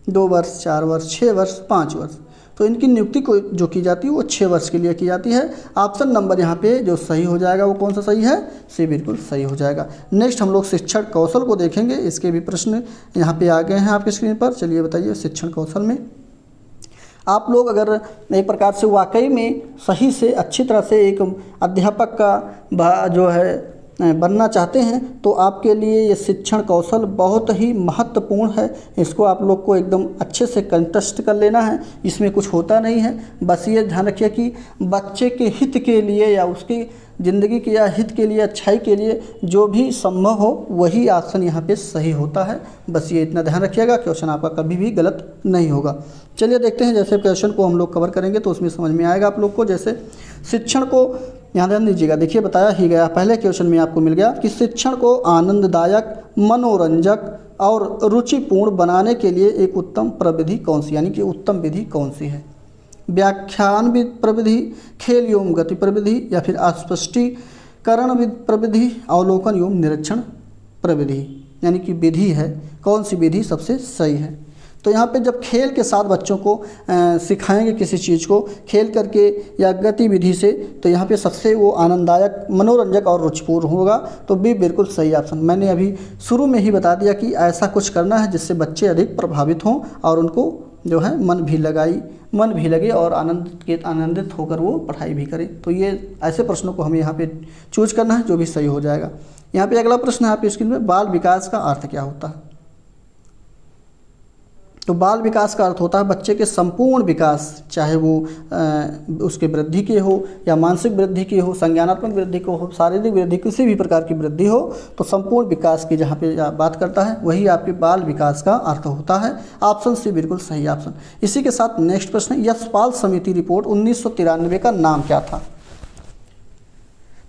2 वर्ष, 4 वर्ष, 6 वर्ष, 5 वर्ष। तो इनकी नियुक्ति को जो की जाती है वो 6 वर्ष के लिए की जाती है। ऑप्शन नंबर यहाँ पे जो सही हो जाएगा वो कौन सा सही है? सी बिल्कुल सही हो जाएगा। नेक्स्ट हम लोग शिक्षण कौशल को देखेंगे। इसके भी प्रश्न यहाँ पे आ गए हैं आपकी स्क्रीन पर। चलिए बताइए। शिक्षण कौशल में आप लोग अगर एक प्रकार से वाकई में सही से अच्छी तरह से एक अध्यापक का जो है बनना चाहते हैं तो आपके लिए ये शिक्षण कौशल बहुत ही महत्वपूर्ण है। इसको आप लोग को एकदम अच्छे से कंटेस्ट कर लेना है। इसमें कुछ होता नहीं है। बस ये ध्यान रखिए कि बच्चे के हित के लिए या उसकी ज़िंदगी के या हित के लिए, अच्छाई के लिए जो भी संभव हो वही ऑप्शन यहाँ पे सही होता है। बस ये इतना ध्यान रखिएगा, क्वेश्चन आपका कभी भी गलत नहीं होगा। चलिए देखते हैं। जैसे क्वेश्चन को हम लोग कवर करेंगे तो उसमें समझ में आएगा आप लोग को। जैसे शिक्षण को यहाँ ध्यान दीजिएगा। देखिए बताया ही गया पहले क्वेश्चन में आपको मिल गया कि शिक्षण को आनंददायक, मनोरंजक और रुचिपूर्ण बनाने के लिए एक उत्तम प्रविधि कौन सी, यानी कि उत्तम विधि कौन सी है? व्याख्यान प्रविधि, खेल एवं गति प्रविधि, या फिर स्पष्टीकरण प्रविधि, अवलोकन एवं निरीक्षण प्रविधि, यानी कि विधि है। कौन सी विधि सबसे सही है? तो यहाँ पे जब खेल के साथ बच्चों को सिखाएंगे किसी चीज़ को खेल करके या गतिविधि से, तो यहाँ पे सबसे वो आनंददायक, मनोरंजक और रुचिपूर्ण होगा। तो बी बिल्कुल सही ऑप्शन। मैंने अभी शुरू में ही बता दिया कि ऐसा कुछ करना है जिससे बच्चे अधिक प्रभावित हों और उनको जो है मन भी लगे और आनंदित होकर वो पढ़ाई भी करें। तो ये ऐसे प्रश्नों को हमें यहाँ पे चूज करना है जो भी सही हो जाएगा। यहाँ पे अगला प्रश्न है आपकी स्क्रीन में, बाल विकास का अर्थ क्या होता है? तो बाल विकास का अर्थ होता है बच्चे के संपूर्ण विकास, चाहे वो उसके वृद्धि के हो या मानसिक वृद्धि की हो, संज्ञानात्मक वृद्धि को हो, शारीरिक वृद्धि, किसी भी प्रकार की वृद्धि हो, तो संपूर्ण विकास की जहाँ पे बात करता है वही आपके बाल विकास का अर्थ होता है। ऑप्शन सी बिल्कुल सही ऑप्शन। इसी के साथ नेक्स्ट प्रश्न, यशपाल समिति रिपोर्ट 1993 का नाम क्या था?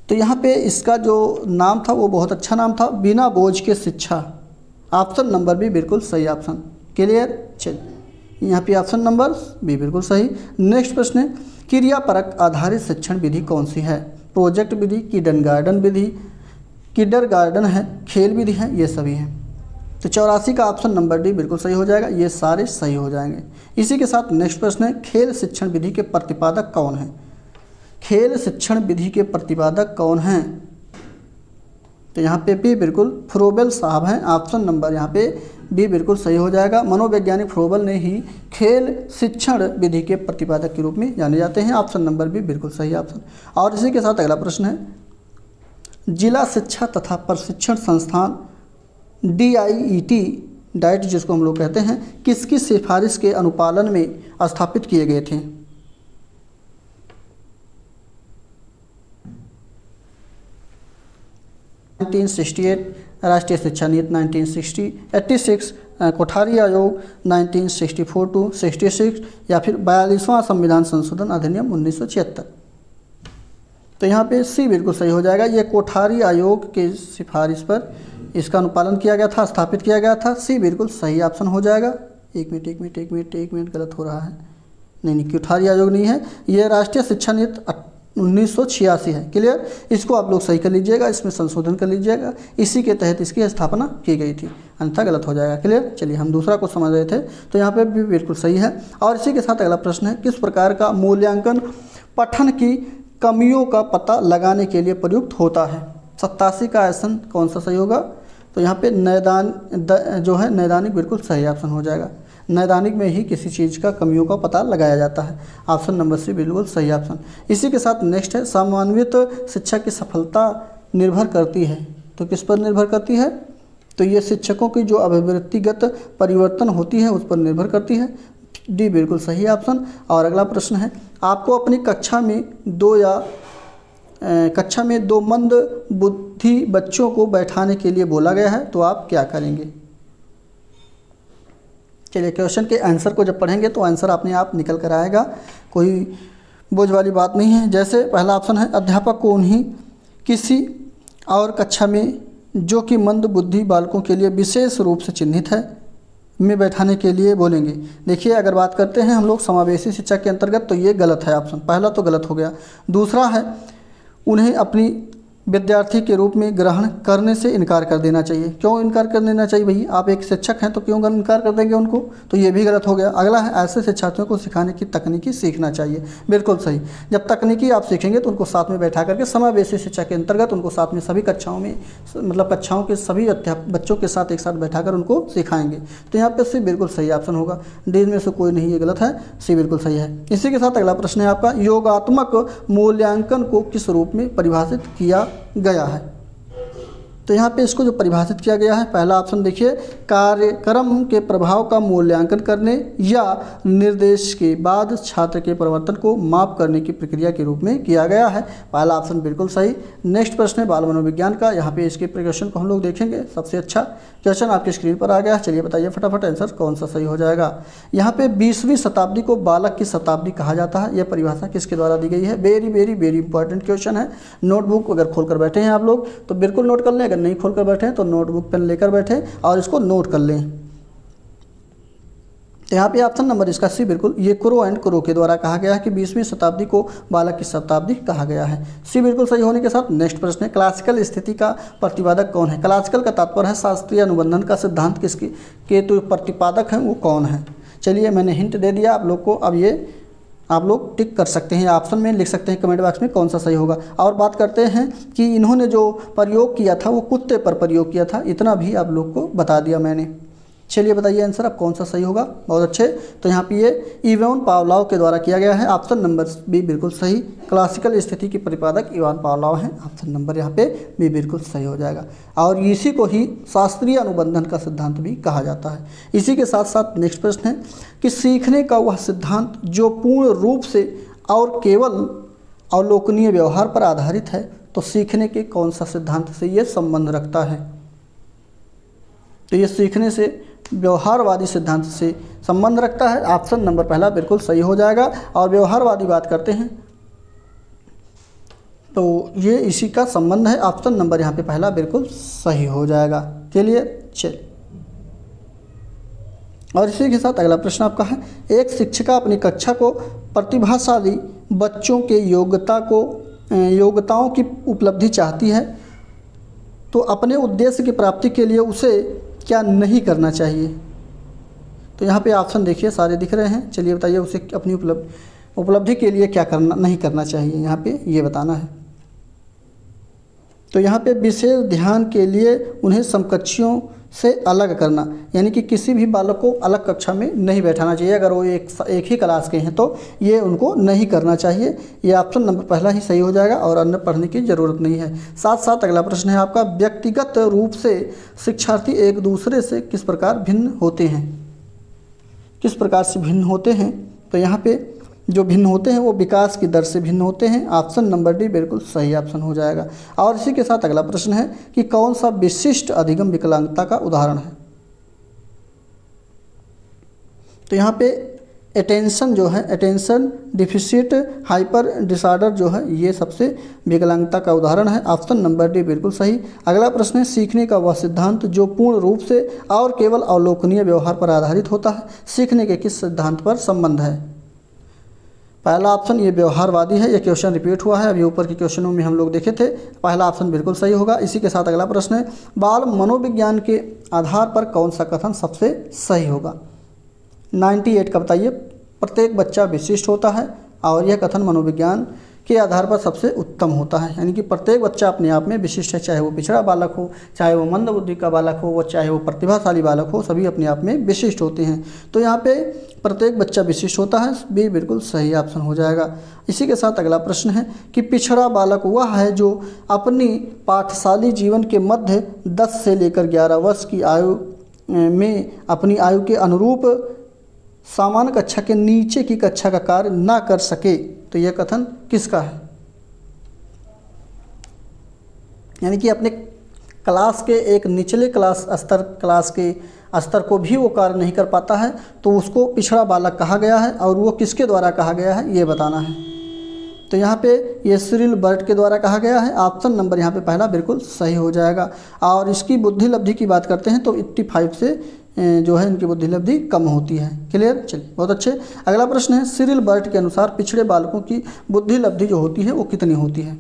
तो यहाँ पे इसका जो नाम था वो बहुत अच्छा नाम था, बिना बोझ के शिक्षा। ऑप्शन नंबर बी बिल्कुल सही ऑप्शन। क्लियर। चलिए यहाँ पे ऑप्शन नंबर बी बिल्कुल सही। नेक्स्ट प्रश्न है, क्रियापरक आधारित शिक्षण विधि कौन सी है? प्रोजेक्ट विधि, किंडरगार्टन विधि, किंडरगार्टन है, खेल विधि है, ये सभी हैं। तो 84 का ऑप्शन नंबर डी बिल्कुल सही हो जाएगा। ये सारे सही हो जाएंगे। इसी के साथ नेक्स्ट प्रश्न है, खेल शिक्षण विधि के प्रतिपादक कौन हैं? खेल शिक्षण विधि के प्रतिपादक कौन हैं? तो यहाँ पे बी बिल्कुल फ्रोबेल साहब हैं। ऑप्शन नंबर यहाँ पे बी बिल्कुल सही हो जाएगा। मनोवैज्ञानिक फ्रोबेल ने ही खेल शिक्षण विधि के प्रतिपादक के रूप में जाने जाते हैं। ऑप्शन नंबर बी बिल्कुल सही ऑप्शन। और इसी के साथ अगला प्रश्न है, जिला शिक्षा तथा प्रशिक्षण संस्थान DIET डाइट जिसको हम लोग कहते हैं, किसकी सिफारिश के अनुपालन में स्थापित किए गए थे? राष्ट्रीय शिक्षा नीति 1986, कोठारी आयोग 1964 टू 66, या फिर 42वां संविधान संशोधन अधिनियम 1976। तो यहाँ पे सी बिल्कुल सही हो जाएगा। ये कोठारी आयोग के सिफारिश पर इसका अनुपालन किया गया था, स्थापित किया गया था। सी बिल्कुल सही ऑप्शन हो जाएगा। एक मिनट गलत हो रहा है। नहीं, कोठारी आयोग नहीं है, ये राष्ट्रीय शिक्षा नीति 1986 है। क्लियर, इसको आप लोग सही कर लीजिएगा, इसमें संशोधन कर लीजिएगा। इसी के तहत इसकी स्थापना की गई थी, अन्यथा गलत हो जाएगा। क्लियर, चलिए हम दूसरा को समझ रहे थे, तो यहाँ पे भी बिल्कुल सही है। और इसी के साथ अगला प्रश्न है, किस प्रकार का मूल्यांकन पठन की कमियों का पता लगाने के लिए प्रयुक्त होता है? 87 का आसन कौन सा सही होगा? तो यहाँ पे नैदानिक बिल्कुल सही ऑप्शन हो जाएगा। नैदानिक में ही किसी चीज़ का कमियों का पता लगाया जाता है। ऑप्शन नंबर सी बिल्कुल सही ऑप्शन। इसी के साथ नेक्स्ट है, समन्वित शिक्षा की सफलता निर्भर करती है, तो किस पर निर्भर करती है? तो ये शिक्षकों की जो अभिवृत्तिगत परिवर्तन होती है उस पर निर्भर करती है। डी बिल्कुल सही ऑप्शन। और अगला प्रश्न है, आपको अपनी कक्षा में दो मंद बुद्धि बच्चों को बैठाने के लिए बोला गया है, तो आप क्या करेंगे? चलिए, क्वेश्चन के आंसर को जब पढ़ेंगे तो आंसर अपने आप निकल कर आएगा, कोई बोझ वाली बात नहीं है। जैसे पहला ऑप्शन है, अध्यापक को उन्हीं किसी और कक्षा में जो कि मंद बुद्धि बालकों के लिए विशेष रूप से चिन्हित है में बैठाने के लिए बोलेंगे। देखिए, अगर बात करते हैं हम लोग समावेशी शिक्षा के अंतर्गत, तो ये गलत है ऑप्शन, पहला तो गलत हो गया। दूसरा है, उन्हें अपनी विद्यार्थी के रूप में ग्रहण करने से इनकार कर देना चाहिए। क्यों इनकार कर देना चाहिए भाई? आप एक शिक्षक हैं तो क्यों इनकार कर देंगे उनको? तो ये भी गलत हो गया। अगला है, ऐसे शिक्षार्थियों को सिखाने की तकनीकी सीखना चाहिए। बिल्कुल सही। जब तकनीकी आप सीखेंगे तो उनको साथ में बैठा करके समावेशी शिक्षा के अंतर्गत उनको साथ में सभी कक्षाओं में, मतलब कक्षाओं के सभी बच्चों के साथ एक साथ बैठा कर उनको सिखाएंगे। तो यहाँ पर सी बिल्कुल सही ऑप्शन होगा। डी में से कोई नहीं, ये गलत है, सी बिल्कुल सही है। इसी के साथ अगला प्रश्न है आपका, योगात्मक मूल्यांकन को किस रूप में परिभाषित किया गया है? तो यहाँ पे इसको जो परिभाषित किया गया है, पहला ऑप्शन देखिए, कार्यक्रम के प्रभाव का मूल्यांकन करने या निर्देश के बाद छात्र के परिवर्तन को माप करने की प्रक्रिया के रूप में किया गया है। पहला ऑप्शन बिल्कुल सही। नेक्स्ट प्रश्न है बाल मनोविज्ञान का। यहाँ पे इसके क्वेश्चन को हम लोग देखेंगे। सबसे अच्छा क्वेश्चन आपकी स्क्रीन पर आ गया। चलिए बताइए फटाफट आंसर कौन सा सही हो जाएगा। यहाँ पे 20वीं शताब्दी को बालक की शताब्दी कहा जाता है। यह परिभाषा किसके द्वारा दी गई है? Very very very important question है। नोटबुक अगर खोल कर बैठे हैं आप लोग तो बिल्कुल नोट कर लें, अगर नहीं खोल कर बैठे हैं तो नोटबुक पेन लेकर बैठे और इसको नोट कर लें। यहाँ पे ऑप्शन नंबर इसका सी बिल्कुल, ये क्रो एंड क्रो के द्वारा कहा गया है कि 20वीं शताब्दी को बालक की शताब्दी कहा गया है। सी बिल्कुल सही होने के साथ नेक्स्ट प्रश्न है, क्लासिकल स्थिति का प्रतिपादक कौन है? क्लासिकल का तात्पर्य है शास्त्रीय अनुबंधन का सिद्धांत किसके के तो प्रतिपादक हैं वो कौन है? चलिए मैंने हिंट दे दिया आप लोग को। अब ये आप लोग टिक कर सकते हैं, ऑप्शन में लिख सकते हैं कमेंट बॉक्स में कौन सा सही होगा। और बात करते हैं कि इन्होंने जो प्रयोग किया था वो कुत्ते पर प्रयोग किया था, इतना भी आप लोग को बता दिया मैंने। चलिए बताइए आंसर अब कौन सा सही होगा। बहुत अच्छे। तो यहाँ पे ये इवान पावलोव के द्वारा किया गया है। ऑप्शन नंबर बी बिल्कुल सही। क्लासिकल स्थिति के प्रतिपादक इवान पावलोव हैं। ऑप्शन नंबर यहाँ पे बी बिल्कुल सही हो जाएगा। और इसी को ही शास्त्रीय अनुबंधन का सिद्धांत भी कहा जाता है। इसी के साथ साथ नेक्स्ट प्रश्न है कि सीखने का वह सिद्धांत जो पूर्ण रूप से और केवल अवलोकनीय व्यवहार पर आधारित है, तो सीखने के कौन सा सिद्धांत से ये संबंध रखता है? तो ये सीखने से व्यवहारवादी सिद्धांत से संबंध रखता है। ऑप्शन नंबर पहला बिल्कुल सही हो जाएगा। और व्यवहारवादी बात करते हैं तो ये इसी का संबंध है। ऑप्शन नंबर यहाँ पे पहला बिल्कुल सही हो जाएगा। चलिए चल। और इसी के साथ अगला प्रश्न आपका है, एक शिक्षिका अपनी कक्षा को प्रतिभाशाली बच्चों के योग्यताओं की उपलब्धि चाहती है, तो अपने उद्देश्य की प्राप्ति के लिए उसे क्या नहीं करना चाहिए? तो यहाँ पे ऑप्शन देखिए सारे दिख रहे हैं। चलिए बताइए उसे अपनी उपलब्धि के लिए क्या करना नहीं करना चाहिए, यहाँ पे ये बताना है। तो यहाँ पे विशेष ध्यान के लिए उन्हें समकक्षियों से अलग करना, यानी कि किसी भी बालक को अलग कक्षा में नहीं बैठाना चाहिए। अगर वो एक ही क्लास के हैं तो ये उनको नहीं करना चाहिए। ये ऑप्शन नंबर पहला ही सही हो जाएगा और अन्य पढ़ने की ज़रूरत नहीं है। साथ साथ अगला प्रश्न है आपका, व्यक्तिगत रूप से शिक्षार्थी एक दूसरे से किस प्रकार भिन्न होते हैं? किस प्रकार से भिन्न होते हैं? तो यहाँ पे जो भिन्न होते हैं वो विकास की दर से भिन्न होते हैं। ऑप्शन नंबर डी बिल्कुल सही ऑप्शन हो जाएगा। और इसी के साथ अगला प्रश्न है कि कौन सा विशिष्ट अधिगम विकलांगता का उदाहरण है? तो यहाँ पे अटेंशन जो है, अटेंशन डिफिसिट हाइपर डिसऑर्डर जो है, ये सबसे विकलांगता का उदाहरण है। ऑप्शन नंबर डी बिल्कुल सही। अगला प्रश्न है, सीखने का वह सिद्धांत जो पूर्ण रूप से और केवल अवलोकनीय व्यवहार पर आधारित होता है, सीखने के किस सिद्धांत पर संबंध है? पहला ऑप्शन ये व्यवहारवादी है। ये क्वेश्चन रिपीट हुआ है, अभी ऊपर के क्वेश्चनों में हम लोग देखे थे। पहला ऑप्शन बिल्कुल सही होगा। इसी के साथ अगला प्रश्न है, बाल मनोविज्ञान के आधार पर कौन सा कथन सबसे सही होगा? 98 का बताइए। प्रत्येक बच्चा विशिष्ट होता है और यह कथन मनोविज्ञान के आधार पर सबसे उत्तम होता है, यानी कि प्रत्येक बच्चा अपने आप में विशिष्ट है, चाहे वो पिछड़ा बालक हो, चाहे वो मंद बुद्धि का बालक हो, चाहे वो प्रतिभाशाली बालक हो, सभी अपने आप में विशिष्ट होते हैं। तो यहाँ पे प्रत्येक बच्चा विशिष्ट होता है, बी बिल्कुल सही ऑप्शन हो जाएगा। इसी के साथ अगला प्रश्न है कि पिछड़ा बालक वह है जो अपनी पाठशाली जीवन के मध्य 10 से लेकर 11 वर्ष की आयु में अपनी आयु के अनुरूप सामान्य कक्षा के नीचे की कक्षा का कार्य ना कर सके। तो यह कथन किसका है? यानी कि अपने क्लास के एक निचले क्लास के स्तर को भी वो कार्य नहीं कर पाता है, तो उसको पिछड़ा बालक कहा गया है। और वो किसके द्वारा कहा गया है ये बताना है। तो यहाँ पे ये सिरिल बर्ट के द्वारा कहा गया है। ऑप्शन नंबर यहाँ पे पहला बिल्कुल सही हो जाएगा। और इसकी बुद्धि लब्धि की बात करते हैं तो 85 से जो है इनकी बुद्धि लब्धि कम होती है। क्लियर? चलिए, बहुत अच्छे। अगला प्रश्न है, सिरिल बर्ट के अनुसार पिछड़े बालकों की बुद्धि लब्धि जो होती है वो कितनी होती है?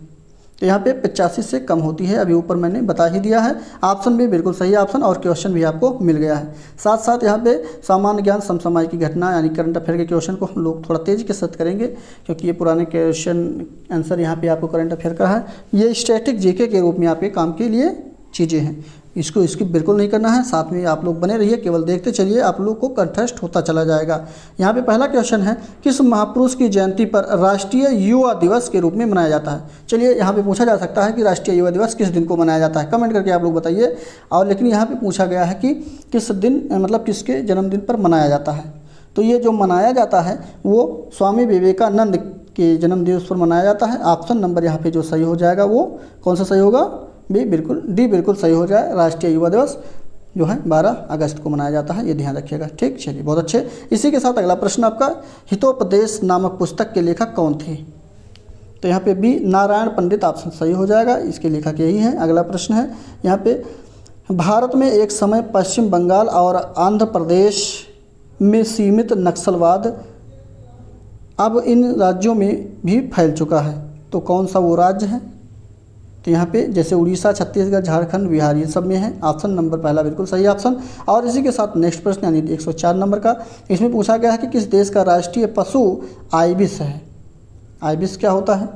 तो यहाँ पे 85 से कम होती है, अभी ऊपर मैंने बता ही दिया है। ऑप्शन भी बिल्कुल सही ऑप्शन और क्वेश्चन भी आपको मिल गया है। साथ साथ यहाँ पे सामान्य ज्ञान समसामयिक की घटना यानी करंट अफेयर के क्वेश्चन को हम लोग थोड़ा तेज़ी के साथ करेंगे, क्योंकि ये पुराने क्वेश्चन आंसर यहाँ पे आपको करंट अफेयर का है। ये स्टैटिक जीके के रूप में आपके काम के लिए चीज़ें हैं, इसको स्किप बिल्कुल नहीं करना है। साथ में आप लोग बने रहिए, केवल देखते चलिए, आप लोग को कंठस्थ होता चला जाएगा। यहाँ पे पहला क्वेश्चन है, किस महापुरुष की जयंती पर राष्ट्रीय युवा दिवस के रूप में मनाया जाता है? चलिए, यहाँ पे पूछा जा सकता है कि राष्ट्रीय युवा दिवस किस दिन को मनाया जाता है, कमेंट करके आप लोग बताइए। और लेकिन यहाँ पे पूछा गया है कि किस दिन, मतलब किसके जन्मदिन पर मनाया जाता है। तो ये जो मनाया जाता है वो स्वामी विवेकानंद के जन्म दिवस पर मनाया जाता है। ऑप्शन नंबर यहाँ पे जो सही हो जाएगा वो कौन सा सही होगा? डी बिल्कुल सही हो जाए। राष्ट्रीय युवा दिवस जो है 12 अगस्त को मनाया जाता है, ये ध्यान रखिएगा। ठीक, चलिए, बहुत अच्छे। इसी के साथ अगला प्रश्न आपका, हितोपदेश नामक पुस्तक के लेखक कौन थे? तो यहाँ पे बी नारायण पंडित ऑप्शन सही हो जाएगा, इसके लेखक यही हैं। अगला प्रश्न है यहाँ पे, भारत में एक समय पश्चिम बंगाल और आंध्र प्रदेश में सीमित नक्सलवाद अब इन राज्यों में भी फैल चुका है, तो कौन सा वो राज्य है? तो यहाँ पे जैसे उड़ीसा, छत्तीसगढ़, झारखंड, बिहार, ये सब में है। ऑप्शन नंबर पहला बिल्कुल सही ऑप्शन। और इसी के साथ नेक्स्ट प्रश्न यानी 104 नंबर का, इसमें पूछा गया है कि किस देश का राष्ट्रीय पशु आइबिस है? आइबिस क्या होता है,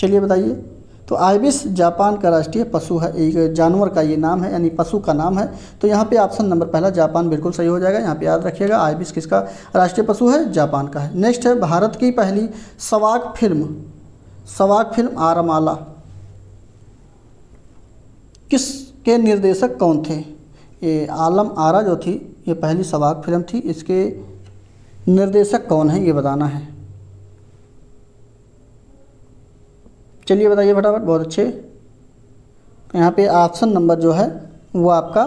चलिए बताइए। तो आइबिस जापान का राष्ट्रीय पशु है, एक जानवर का ये नाम है, यानी पशु का नाम है। तो यहाँ पे ऑप्शन नंबर पहला जापान बिल्कुल सही हो जाएगा। यहाँ पे याद रखिएगा, आइबिस किसका राष्ट्रीय पशु है? जापान का है। नेक्स्ट है, भारत की पहली सवाक फिल्म आरामाला किसके निर्देशक कौन थे? ये आलम आरा जो थी, ये पहली सवाक फिल्म थी, इसके निर्देशक कौन है ये बताना है। चलिए बताइए फटाफट, बहुत अच्छे। यहाँ पे ऑप्शन नंबर जो है वो आपका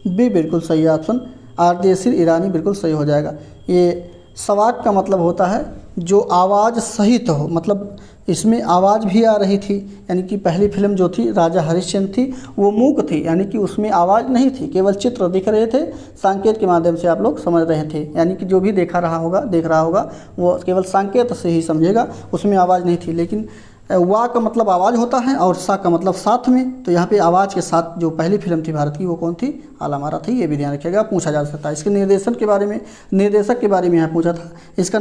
बी बिल्कुल सही ऑप्शन, आरदेसिर ईरानी बिल्कुल सही हो जाएगा। ये सवाक का मतलब होता है जो आवाज़ सहित हो, मतलब इसमें आवाज़ भी आ रही थी, यानी कि पहली फिल्म जो थी राजा हरिश्चंद्र थी वो मूक थी, यानी कि उसमें आवाज़ नहीं थी, केवल चित्र दिख रहे थे, संकेत के माध्यम से आप लोग समझ रहे थे, यानी कि जो भी देख रहा होगा वो केवल संकेत से ही समझेगा, उसमें आवाज़ नहीं थी। लेकिन वा का मतलब आवाज़ होता है और सा का मतलब साथ में, तो यहाँ पे आवाज़ के साथ जो पहली फिल्म थी भारत की वो कौन थी? आलमारा थी, ये भी ध्यान रखिएगा, पूछा जा सकता है। इसके निर्देशक के बारे में यहाँ पूछा था, इनका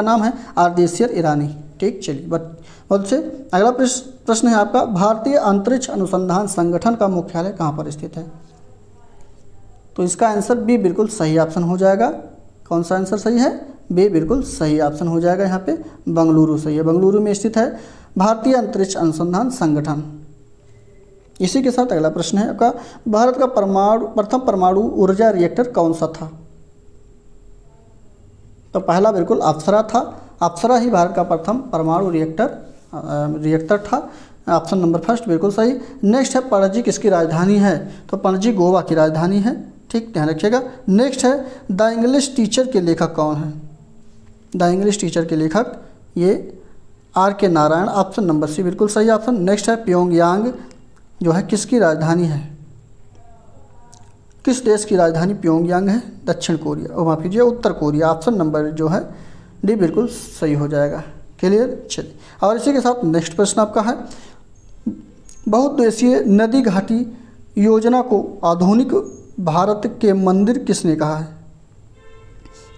नाम है आरदेसिर ईरानी। ठीक, चलिए बहुत से। अगला प्रश्न है आपका, भारतीय अंतरिक्ष अनुसंधान संगठन का मुख्यालय कहाँ पर स्थित है? तो इसका आंसर बी बिल्कुल सही ऑप्शन हो जाएगा। कौन सा आंसर सही है? बी बिल्कुल सही ऑप्शन हो जाएगा। यहाँ पे बेंगलुरु सही है। बेंगलुरु में स्थित है भारतीय अंतरिक्ष अनुसंधान संगठन। इसी के साथ अगला प्रश्न है आपका, भारत का प्रथम परमाणु ऊर्जा रिएक्टर कौन सा था? तो पहला बिल्कुल अप्सरा था। अप्सरा ही भारत का प्रथम परमाणु रिएक्टर था। ऑप्शन नंबर फर्स्ट बिल्कुल सही। नेक्स्ट है, पणजी किसकी राजधानी है? तो पणजी गोवा की राजधानी है। ठीक, ध्यान रखिएगा। नेक्स्ट है, द इंग्लिश टीचर के लेखक कौन है? द इंग्लिश टीचर के लेखक ये R.K. Narayan. Option number C बिल्कुल सही ऑप्शन। नेक्स्ट है, प्योंगयांग जो है किसकी राजधानी है? किस देश की राजधानी प्योंगयांग है? दक्षिण कोरिया, और माफ़ कीजिए उत्तर कोरिया। ऑप्शन नंबर जो है डी बिल्कुल सही हो जाएगा। क्लियर? चलिए, और इसी के साथ नेक्स्ट प्रश्न आपका है, बहुउद्देशीय नदी घाटी योजना को आधुनिक भारत के मंदिर किसने कहा है?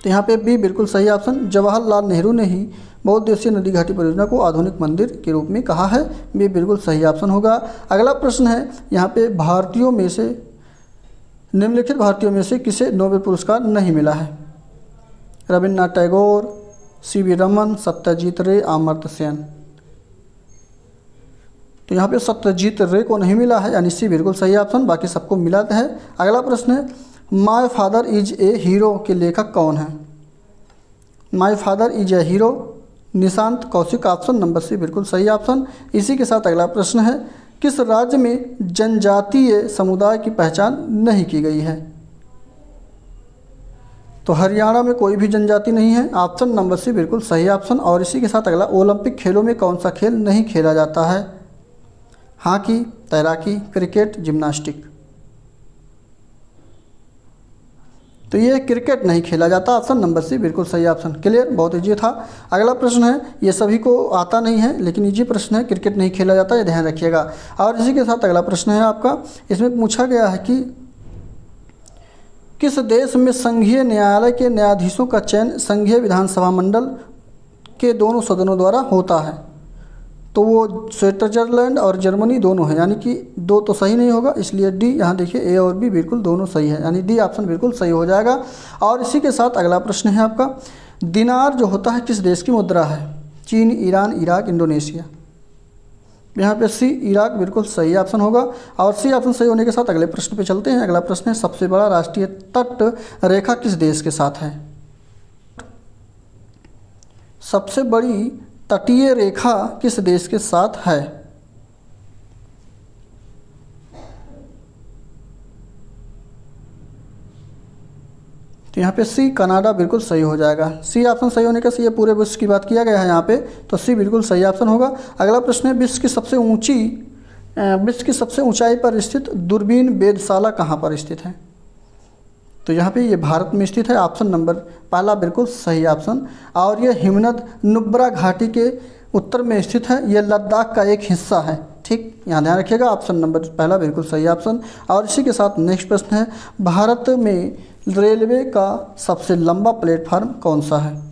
तो यहाँ पे बी बिल्कुल सही ऑप्शन। जवाहरलाल नेहरू ने ही बहुउद्देशीय नदी घाटी परियोजना को आधुनिक मंदिर के रूप में कहा है। बी बिल्कुल सही ऑप्शन होगा। अगला प्रश्न है, यहाँ पे भारतीयों में से निम्नलिखित भारतीयों में से किसे नोबेल पुरस्कार नहीं मिला है? रविन्द्रनाथ टैगोर, C.V. रमन, सत्यजीत रे, अमर्त्य सेन। तो यहाँ पे सत्यजीत रे को नहीं मिला है, यानी सी बिल्कुल सही ऑप्शन। बाकी सबको मिला है। अगला प्रश्न है, my father is a hero के लेखक कौन है? My father is a hero, Nishant Kaushik. Option number C बिल्कुल सही ऑप्शन। इसी के साथ अगला प्रश्न है, किस राज्य में जनजातीय समुदाय की पहचान नहीं की गई है? तो हरियाणा में कोई भी जनजाति नहीं है। ऑप्शन नंबर सी बिल्कुल सही ऑप्शन। और इसी के साथ अगला, ओलंपिक खेलों में कौन सा खेल नहीं खेला जाता है? हॉकी, तैराकी, क्रिकेट, जिम्नास्टिक। तो ये क्रिकेट नहीं खेला जाता। ऑप्शन नंबर सी बिल्कुल सही ऑप्शन। क्लियर? बहुत ईजी था। अगला प्रश्न है, ये सभी को आता नहीं है लेकिन ईजी प्रश्न है, क्रिकेट नहीं खेला जाता, ये ध्यान रखिएगा। और इसी के साथ अगला प्रश्न है आपका, इसमें पूछा गया है कि किस देश में संघीय न्यायालय के न्यायाधीशों का चयन संघीय विधानसभा मंडल के दोनों सदनों द्वारा होता है? तो वो स्विट्जरलैंड और जर्मनी दोनों है, यानी कि दो तो सही नहीं होगा, इसलिए डी, यहाँ देखिए ए और बी बिल्कुल दोनों सही है, यानी डी ऑप्शन बिल्कुल सही हो जाएगा। और इसी के साथ अगला प्रश्न है आपका, दिनार जो होता है किस देश की मुद्रा है? चीन, ईरान, इराक, इंडोनेशिया। यहाँ पे सी इराक बिल्कुल सही ऑप्शन होगा। और सी ऑप्शन सही होने के साथ अगले प्रश्न पे चलते हैं। अगला प्रश्न है, सबसे बड़ा राष्ट्रीय तट रेखा किस देश के साथ है? सबसे बड़ी तटीय रेखा किस देश के साथ है? तो यहाँ पे सी कनाडा बिल्कुल सही हो जाएगा। सी ऑप्शन सही होने का सी, ये पूरे विश्व की बात किया गया है यहाँ पे, तो सी बिल्कुल सही ऑप्शन होगा। अगला प्रश्न है, विश्व की सबसे ऊंचाई पर स्थित दूरबीन वेधशाला कहाँ पर स्थित है? तो यहाँ पे ये भारत में स्थित है। ऑप्शन नंबर पहला बिल्कुल सही ऑप्शन। और ये हिमनद नुब्रा घाटी के उत्तर में स्थित है। ये लद्दाख का एक हिस्सा है। ठीक, यहाँ ध्यान रखिएगा। ऑप्शन नंबर पहला बिल्कुल सही ऑप्शन। और इसी के साथ नेक्स्ट प्रश्न है, भारत में रेलवे का सबसे लंबा प्लेटफार्म कौन सा है?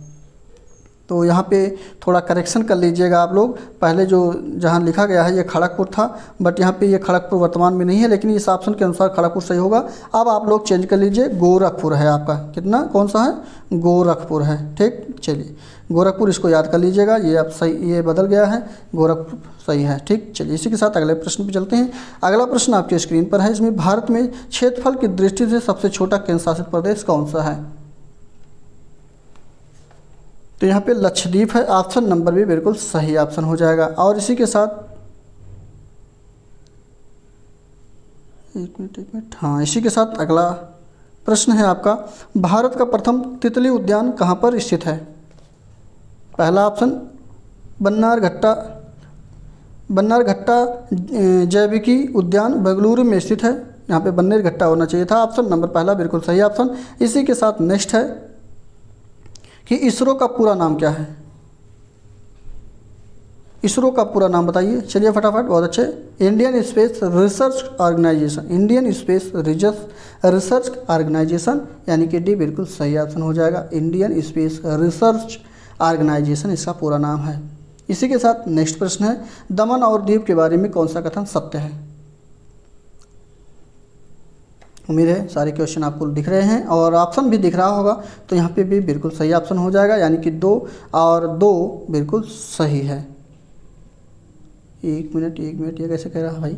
तो यहाँ पे थोड़ा करेक्शन कर लीजिएगा आप लोग। पहले जो जहाँ लिखा गया है ये खड़गपुर था, बट यहाँ पे ये खड़गपुर वर्तमान में नहीं है, लेकिन इस ऑप्शन के अनुसार खड़गपुर सही होगा। अब आप लोग चेंज कर लीजिए, गोरखपुर है आपका। कितना, कौन सा है? गोरखपुर है। ठीक, चलिए गोरखपुर, इसको याद कर लीजिएगा। ये अब सही, ये बदल गया है, गोरखपुर सही है। ठीक, चलिए इसी के साथ अगले प्रश्न पे चलते हैं। अगला प्रश्न आपके स्क्रीन पर है। इसमें भारत में क्षेत्रफल की दृष्टि से सबसे छोटा केंद्र शासित प्रदेश कौन सा है? तो यहाँ पे लक्षद्वीप है। ऑप्शन नंबर भी बिल्कुल सही ऑप्शन हो जाएगा। और इसी के साथ एक मिनट, हाँ, इसी के साथ अगला प्रश्न है आपका, भारत का प्रथम तितली उद्यान कहाँ पर स्थित है? पहला ऑप्शन बन्नारघट्टा जैविकी उद्यान बेंगलुरु में स्थित है। यहाँ पे बन्नेरघट्टा होना चाहिए था। ऑप्शन नंबर पहला बिल्कुल सही ऑप्शन। इसी के साथ नेक्स्ट है कि इसरो का पूरा नाम क्या है? इसरो का पूरा नाम बताइए। चलिए फटाफट, बहुत अच्छे। Indian Space Research Organisation, Indian Space Research Organisation, यानी कि डी बिल्कुल सही ऑप्शन हो जाएगा। इंडियन स्पेस रिसर्च ऑर्गेनाइजेशन इसका पूरा नाम है। इसी के साथ नेक्स्ट प्रश्न है, दमन और दीव के बारे में कौन सा कथन सत्य है? उम्मीद है सारे क्वेश्चन आपको दिख रहे हैं और ऑप्शन भी दिख रहा होगा, तो यहाँ पे भी बिल्कुल सही ऑप्शन हो जाएगा, यानी कि 2 और 2 बिल्कुल सही है। 1 मिनट ये कैसे कह रहा है भाई।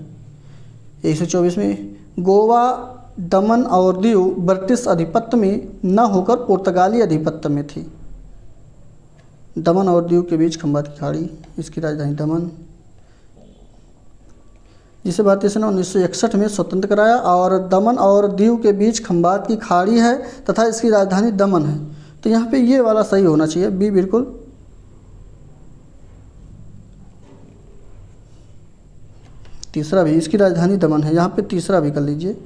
124 में गोवा, दमन और दीव ब्रिटिश आधिपत्य में न होकर पुर्तगाली आधिपत्य में थी। दमन और दीव के बीच खंबात की खाड़ी, इसकी राजधानी दमन, जिसे भारतीय सेना 1961 में स्वतंत्र कराया, और दमन और दीव के बीच खंबात की खाड़ी है तथा इसकी राजधानी दमन है। तो यहाँ पे ये वाला सही होना चाहिए, बी बिल्कुल। तीसरा भी, इसकी राजधानी दमन है, यहाँ पे तीसरा भी कर लीजिए,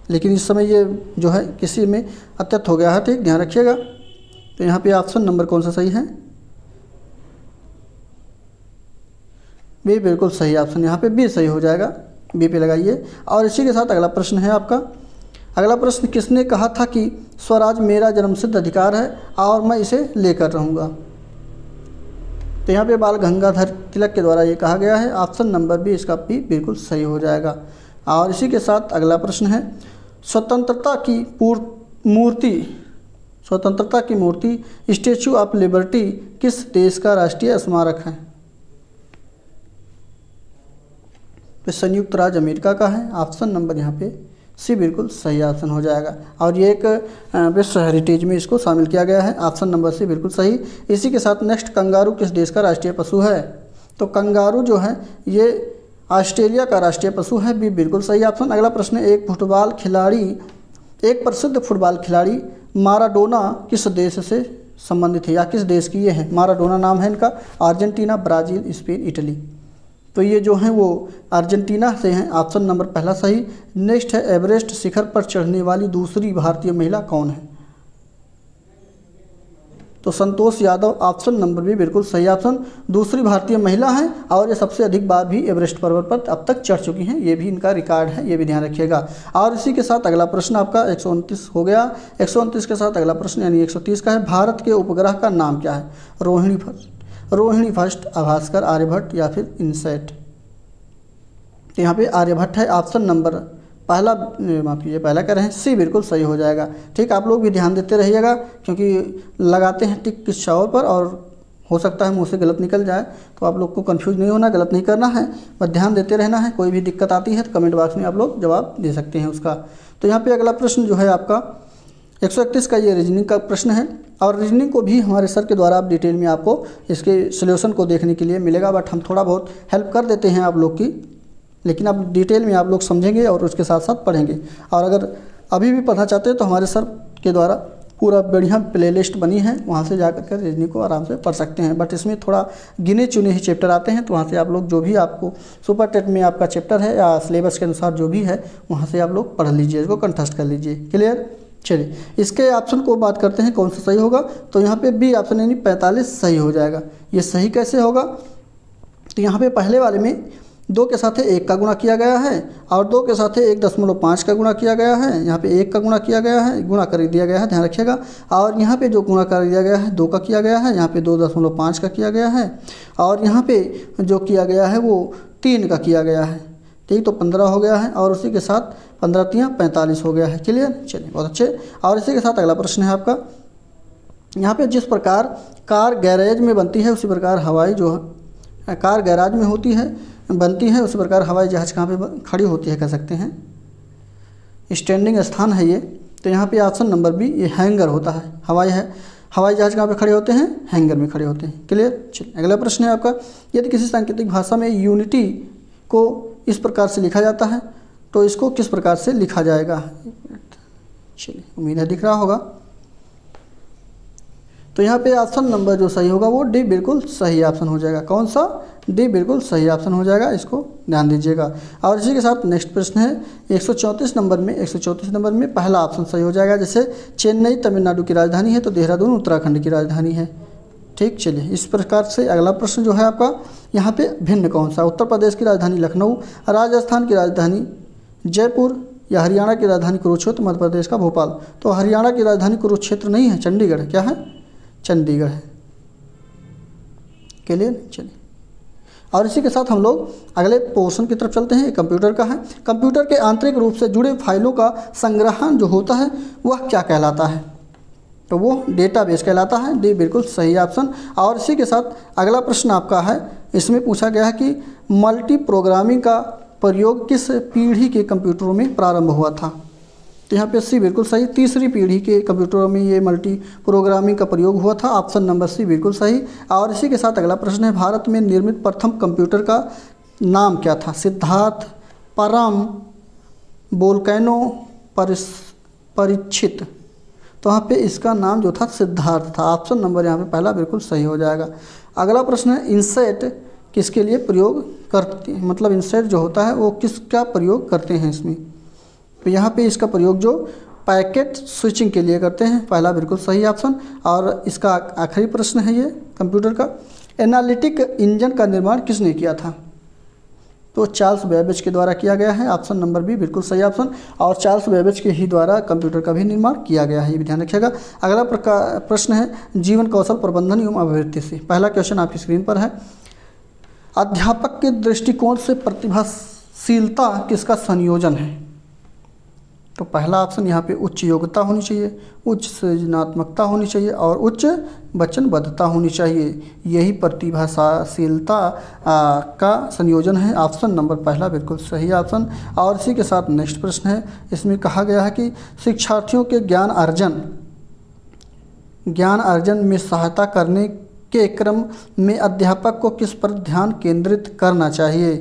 लेकिन इस समय ये जो है किसी में अत्यंत हो गया है, ठीक ध्यान रखिएगा। तो यहाँ पे ऑप्शन नंबर कौन सा सही है, बी बिल्कुल सही ऑप्शन, यहाँ पे बी सही हो जाएगा, बी पे लगाइए। और इसी के साथ अगला प्रश्न है आपका। अगला प्रश्न, किसने कहा था कि स्वराज मेरा जन्मसिद्ध अधिकार है और मैं इसे लेकर रहूँगा। तो यहाँ पे बाल गंगाधर तिलक के द्वारा ये कहा गया है, ऑप्शन नंबर बी इसका बी बिल्कुल सही हो जाएगा। और इसी के साथ अगला प्रश्न है, स्वतंत्रता की मूर्ति स्टैचू ऑफ लिबर्टी किस देश का राष्ट्रीय स्मारक है। तो संयुक्त राज्य अमेरिका का है, ऑप्शन नंबर यहाँ पे सी बिल्कुल सही ऑप्शन हो जाएगा। और ये एक विश्व हेरिटेज में इसको शामिल किया गया है, ऑप्शन नंबर सी बिल्कुल सही। इसी के साथ नेक्स्ट, कंगारू किस देश का राष्ट्रीय पशु है। तो कंगारू जो है ये ऑस्ट्रेलिया का राष्ट्रीय पशु है, बी बिल्कुल सही ऑप्शन। अगला प्रश्न है, एक प्रसिद्ध फुटबॉल खिलाड़ी माराडोना किस देश से संबंधित है, या किस देश की ये है। माराडोना नाम है इनका, अर्जेंटीना, ब्राज़ील, स्पेन, इटली। तो ये जो हैं वो अर्जेंटीना से हैं, ऑप्शन नंबर पहला सही। नेक्स्ट है, एवरेस्ट शिखर पर चढ़ने वाली दूसरी भारतीय महिला कौन है। तो संतोष यादव, ऑप्शन नंबर भी बिल्कुल सही ऑप्शन, दूसरी भारतीय महिला हैं और ये सबसे अधिक बार भी एवरेस्ट पर्वत पर अब तक चढ़ चुकी हैं, ये भी इनका रिकॉर्ड है, ये भी ध्यान रखिएगा। और इसी के साथ अगला प्रश्न आपका 129 हो गया। 129 के साथ अगला प्रश्न यानी 130 का है, भारत के उपग्रह का नाम क्या है। रोहिणी फर्स्ट, आभास्कर, आर्यभट्ट या फिर इनसैट। तो यहाँ पे आर्यभट्ट है, ऑप्शन नंबर पहला, माफ कीजिए पहला कह रहे हैं, सी बिल्कुल सही हो जाएगा। ठीक, आप लोग भी ध्यान देते रहिएगा, क्योंकि लगाते हैं टिक किस और पर और हो सकता है मुँह से गलत निकल जाए, तो आप लोग को कंफ्यूज नहीं होना, गलत नहीं करना है, बस ध्यान देते रहना है। कोई भी दिक्कत आती है तो कमेंट बॉक्स में आप लोग जवाब दे सकते हैं उसका। तो यहाँ पे अगला प्रश्न जो है आपका 131 का, ये रीजनिंग का प्रश्न है। और रीजनिंग को भी हमारे सर के द्वारा आप डिटेल में आपको इसके सोल्यूशन को देखने के लिए मिलेगा, बट हम थोड़ा बहुत हेल्प कर देते हैं आप लोग की, लेकिन अब डिटेल में आप लोग समझेंगे और उसके साथ साथ पढ़ेंगे। और अगर अभी भी पढ़ना चाहते हैं तो हमारे सर के द्वारा पूरा बढ़िया प्लेलिस्ट बनी है, वहाँ से जा कर रीजनिंग को आराम से पढ़ सकते हैं। बट इसमें थोड़ा गिने चुने ही चैप्टर आते हैं, तो वहाँ से आप लोग जो भी आपको सुपर टेट में आपका चैप्टर है या सिलेबस के अनुसार जो भी है वहाँ से आप लोग पढ़ लीजिए, इसको कंठस्थ कर लीजिए। क्लियर। चलिए इसके ऑप्शन को बात करते हैं कौन सा सही होगा। तो यहाँ पे बी ऑप्शन यानी 45 सही हो जाएगा। ये सही कैसे होगा, तो यहाँ पे पहले वाले में 2 के साथ 1 का गुणा किया गया है और 2 के साथ 1.5 का गुणा किया गया है, यहाँ पे 1 का गुणा किया गया है, गुणा कर दिया गया है, ध्यान रखिएगा। और यहाँ पे जो गुणा कर दिया गया है 2 का किया गया है, यहाँ पे 2.5 का किया गया है, और यहाँ पे जो किया गया है वो 3 का किया गया है। ठीक, तो 15 हो गया है और उसी के साथ 15 3 45 हो गया है। क्लियर। चलिए बहुत अच्छे। और इसी के साथ अगला प्रश्न है आपका, यहाँ पे जिस प्रकार कार गैरेज में बनती है उसी प्रकार हवाई जो है कार गैराज में होती है बनती है, उसी प्रकार हवाई जहाज़ कहाँ पे खड़ी होती है कह सकते हैं, स्टैंडिंग स्थान है ये। तो यहाँ पे ऑप्शन नंबर बी ये हैंगर होता है। हवाई जहाज़ कहाँ पे खड़े होते हैं, हैंगर में खड़े होते हैं। क्लियर। चलिए अगला प्रश्न है आपका, यदि किसी सांकेतिक भाषा में यूनिटी को इस प्रकार से लिखा जाता है तो इसको किस प्रकार से लिखा जाएगा। चलिए उम्मीद है दिख रहा होगा। तो यहाँ पे ऑप्शन नंबर जो सही होगा वो डी बिल्कुल सही ऑप्शन हो जाएगा। कौन सा, डी बिल्कुल सही ऑप्शन हो जाएगा, इसको ध्यान दीजिएगा। और इसी के साथ नेक्स्ट प्रश्न है 134 नंबर में पहला ऑप्शन सही हो जाएगा। जैसे चेन्नई तमिलनाडु की राजधानी है तो देहरादून उत्तराखंड की राजधानी है। ठीक, चलिए इस प्रकार से अगला प्रश्न जो है आपका, यहाँ पे भिन्न कौन सा, उत्तर प्रदेश की राजधानी लखनऊ, राजस्थान की राजधानी जयपुर या हरियाणा की राजधानी कुरुक्षेत्र, मध्य प्रदेश का भोपाल। तो हरियाणा की राजधानी कुरुक्षेत्र नहीं है, चंडीगढ़ है। क्या है, चंडीगढ़ है। क्लियर। चलिए और इसी के साथ हम लोग अगले पोर्शन की तरफ चलते हैं। ये कंप्यूटर का है। कंप्यूटर के आंतरिक रूप से जुड़े फाइलों का संग्रहण जो होता है वह क्या कहलाता है? तो वो डेटाबेस कहलाता है। डी बिल्कुल सही ऑप्शन। और इसी के साथ अगला प्रश्न आपका है, इसमें पूछा गया है कि मल्टी प्रोग्रामिंग का प्रयोग किस पीढ़ी के कंप्यूटरों में प्रारंभ हुआ था? तो यहाँ पे सी बिल्कुल सही, तीसरी पीढ़ी के कंप्यूटरों में ये मल्टी प्रोग्रामिंग का प्रयोग हुआ था। ऑप्शन नंबर सी बिल्कुल सही। और इसी के साथ अगला प्रश्न है, भारत में निर्मित प्रथम कंप्यूटर का नाम क्या था? सिद्धार्थ, परम, वोल्केनो, परीक्षित। तो यहाँ पे इसका नाम जो था सिद्धार्थ था। ऑप्शन नंबर यहाँ पे पहला बिल्कुल सही हो जाएगा। अगला प्रश्न है, इंसेट किसके लिए प्रयोग करते हैं? मतलब इंसेट जो होता है वो किसका प्रयोग करते हैं इसमें? तो यहाँ पे इसका प्रयोग जो पैकेट स्विचिंग के लिए करते हैं। पहला बिल्कुल सही ऑप्शन। और इसका आखिरी प्रश्न है ये कंप्यूटर का, एनालिटिक इंजन का निर्माण किसने किया था? तो चार्ल्स बेबेज के द्वारा किया गया है। ऑप्शन नंबर बी बिल्कुल सही ऑप्शन। और चार्ल्स बेबेज के ही द्वारा कंप्यूटर का भी निर्माण किया गया है, ये भी ध्यान रखिएगा। अगला प्रश्न है, जीवन कौशल प्रबंधन एवं अभिवृद्धि से। पहला क्वेश्चन आपकी स्क्रीन पर है, अध्यापक के दृष्टिकोण से प्रतिभाशीलता किसका संयोजन है? तो पहला ऑप्शन यहाँ पे उच्च योग्यता होनी चाहिए, उच्च सृजनात्मकता होनी चाहिए और उच्च वचनबद्धता होनी चाहिए। यही प्रतिभाशीलता का संयोजन है। ऑप्शन नंबर पहला बिल्कुल सही ऑप्शन। और इसी के साथ नेक्स्ट प्रश्न है, इसमें कहा गया है कि शिक्षार्थियों के ज्ञान अर्जन में सहायता करने के क्रम में अध्यापक को किस पर ध्यान केंद्रित करना चाहिए?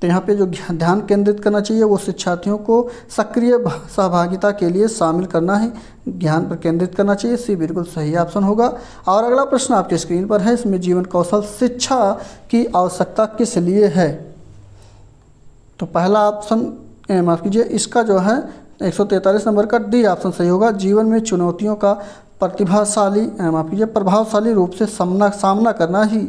तो यहाँ पे जो ध्यान केंद्रित करना चाहिए वो शिक्षार्थियों को सक्रिय सहभागिता के लिए शामिल करना है, ध्यान पर केंद्रित करना चाहिए। सी बिल्कुल सही ऑप्शन होगा। और अगला प्रश्न आपके स्क्रीन पर है, इसमें जीवन कौशल शिक्षा की आवश्यकता किस लिए है? तो पहला ऑप्शन माफ़ कीजिए, इसका जो है 143 नंबर का डी ऑप्शन सही होगा। जीवन में चुनौतियों का प्रभावशाली रूप से सामना करना ही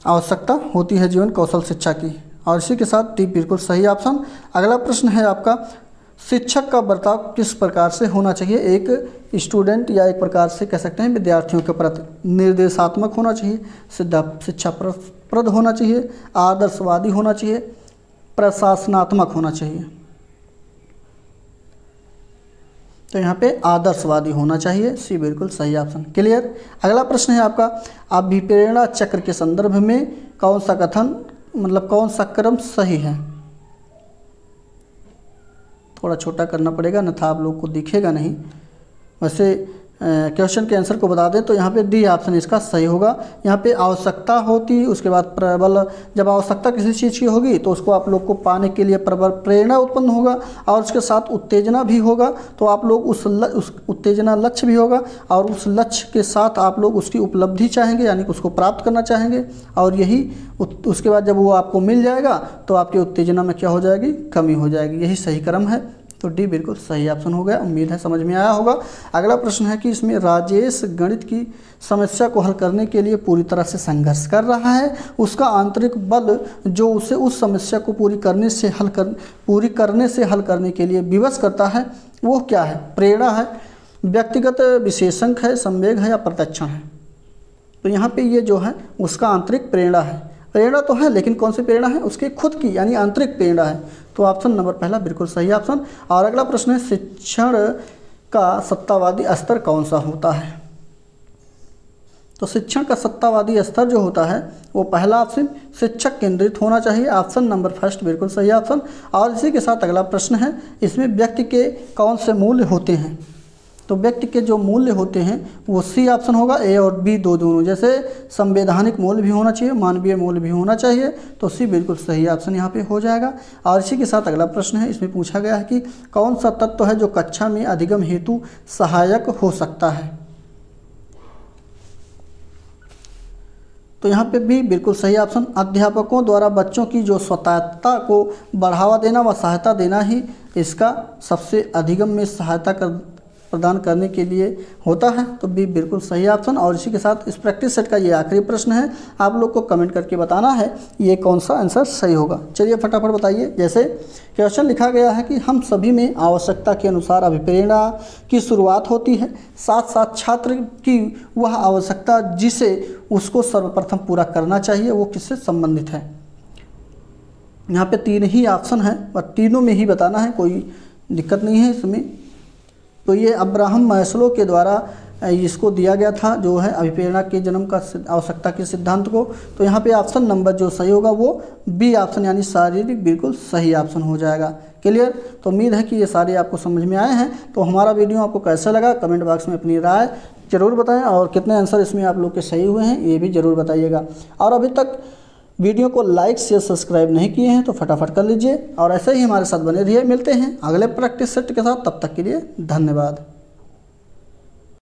आवश्यकता होती है जीवन कौशल शिक्षा की। और इसी के साथ डी बिल्कुल सही ऑप्शन। अगला प्रश्न है आपका, शिक्षक का बर्ताव किस प्रकार से होना चाहिए? एक स्टूडेंट या एक प्रकार से कह सकते हैं विद्यार्थियों के प्रति निर्देशात्मक होना चाहिए, शिक्षाप्रद होना चाहिए, आदर्शवादी होना चाहिए, प्रशासनात्मक होना चाहिए। तो यहाँ पे आदर्शवादी होना चाहिए। सी बिल्कुल सही ऑप्शन। क्लियर। अगला प्रश्न है आपका, अभिप्रेरणा चक्र के संदर्भ में कौन सा कथन मतलब कौन सा क्रम सही है? थोड़ा छोटा करना पड़ेगा अन्यथा आप लोग को दिखेगा नहीं। वैसे क्वेश्चन के आंसर को बता दें तो यहाँ पे डी ऑप्शन इसका सही होगा। यहाँ पे आवश्यकता होती, उसके बाद प्रबल, जब आवश्यकता किसी चीज़ की होगी तो उसको आप लोग को पाने के लिए प्रबल प्रेरणा उत्पन्न होगा और उसके साथ उत्तेजना भी होगा। तो आप लोग उस उत्तेजना लक्ष्य भी होगा और उस लक्ष्य के साथ आप लोग उसकी उपलब्धि चाहेंगे, यानी कि उसको प्राप्त करना चाहेंगे। और यही उसके बाद जब वो आपको मिल जाएगा तो आपकी उत्तेजना में क्या हो जाएगी? कमी हो जाएगी। यही सही क्रम है। तो डी बिल्कुल सही ऑप्शन हो गया। उम्मीद है समझ में आया होगा। अगला प्रश्न है कि इसमें राजेश गणित की समस्या को हल करने के लिए पूरी तरह से संघर्ष कर रहा है। उसका आंतरिक बल जो उसे उस समस्या को पूरी करने से हल करने के लिए विवश करता है वो क्या है? प्रेरणा है, व्यक्तिगत विशेषंक है, संवेग है या प्रत्यक्षण है? तो यहाँ पे ये जो है उसका आंतरिक प्रेरणा है। प्रेरणा तो है लेकिन कौन सी प्रेरणा है? उसकी खुद की यानी आंतरिक प्रेरणा है। तो ऑप्शन नंबर पहला बिल्कुल सही ऑप्शन। और अगला प्रश्न है, शिक्षण का सत्तावादी स्तर कौन सा होता है? तो शिक्षण का सत्तावादी स्तर जो होता है वो पहला ऑप्शन शिक्षक केंद्रित होना चाहिए। ऑप्शन नंबर फर्स्ट बिल्कुल सही ऑप्शन। और इसी के साथ अगला प्रश्न है, इसमें व्यक्ति के कौन से मूल्य होते हैं? तो व्यक्ति के जो मूल्य होते हैं वो सी ऑप्शन होगा। ए और बी दोनों, जैसे संवैधानिक मूल्य भी होना चाहिए, मानवीय मूल्य भी होना चाहिए। तो सी बिल्कुल सही ऑप्शन यहाँ पे हो जाएगा। और इसी के साथ अगला प्रश्न है, इसमें पूछा गया है कि कौन सा तत्व है जो कक्षा में अधिगम हेतु सहायक हो सकता है? तो यहाँ पे भी बिल्कुल सही ऑप्शन। अध्यापकों द्वारा बच्चों की जो स्वतंत्रता को बढ़ावा देना व सहायता देना ही इसका सबसे अधिगम में सहायता प्रदान करने के लिए होता है, तो बी बिल्कुल सही ऑप्शन। और इसी के साथ इस प्रैक्टिस सेट का ये आखिरी प्रश्न है, आप लोग को कमेंट करके बताना है ये कौन सा आंसर सही होगा। चलिए फटाफट बताइए। जैसे क्वेश्चन लिखा गया है कि हम सभी में आवश्यकता के अनुसार अभिप्रेरणा की शुरुआत होती है, साथ साथ छात्र की वह आवश्यकता जिसे उसको सर्वप्रथम पूरा करना चाहिए वो किससे संबंधित है। यहाँ पे 3 ही ऑप्शन है और तीनों में ही बताना है, कोई दिक्कत नहीं है इसमें। तो ये अब्राहम मैस्लो के द्वारा इसको दिया गया था, जो है अभिप्रेरणा के जन्म का आवश्यकता के सिद्धांत को। तो यहाँ पे ऑप्शन नंबर जो सही होगा वो बी ऑप्शन यानी शारीरिक बिल्कुल सही ऑप्शन हो जाएगा। क्लियर। तो उम्मीद है कि ये सारे आपको समझ में आए हैं। तो हमारा वीडियो आपको कैसा लगा कमेंट बॉक्स में अपनी राय ज़रूर बताएं, और कितने आंसर इसमें आप लोग के सही हुए हैं ये भी ज़रूर बताइएगा। और अभी तक वीडियो को लाइक शेयर सब्सक्राइब नहीं किए हैं तो फटाफट कर लीजिए, और ऐसे ही हमारे साथ बने रहिए। मिलते हैं अगले प्रैक्टिस सेट के साथ, तब तक के लिए धन्यवाद।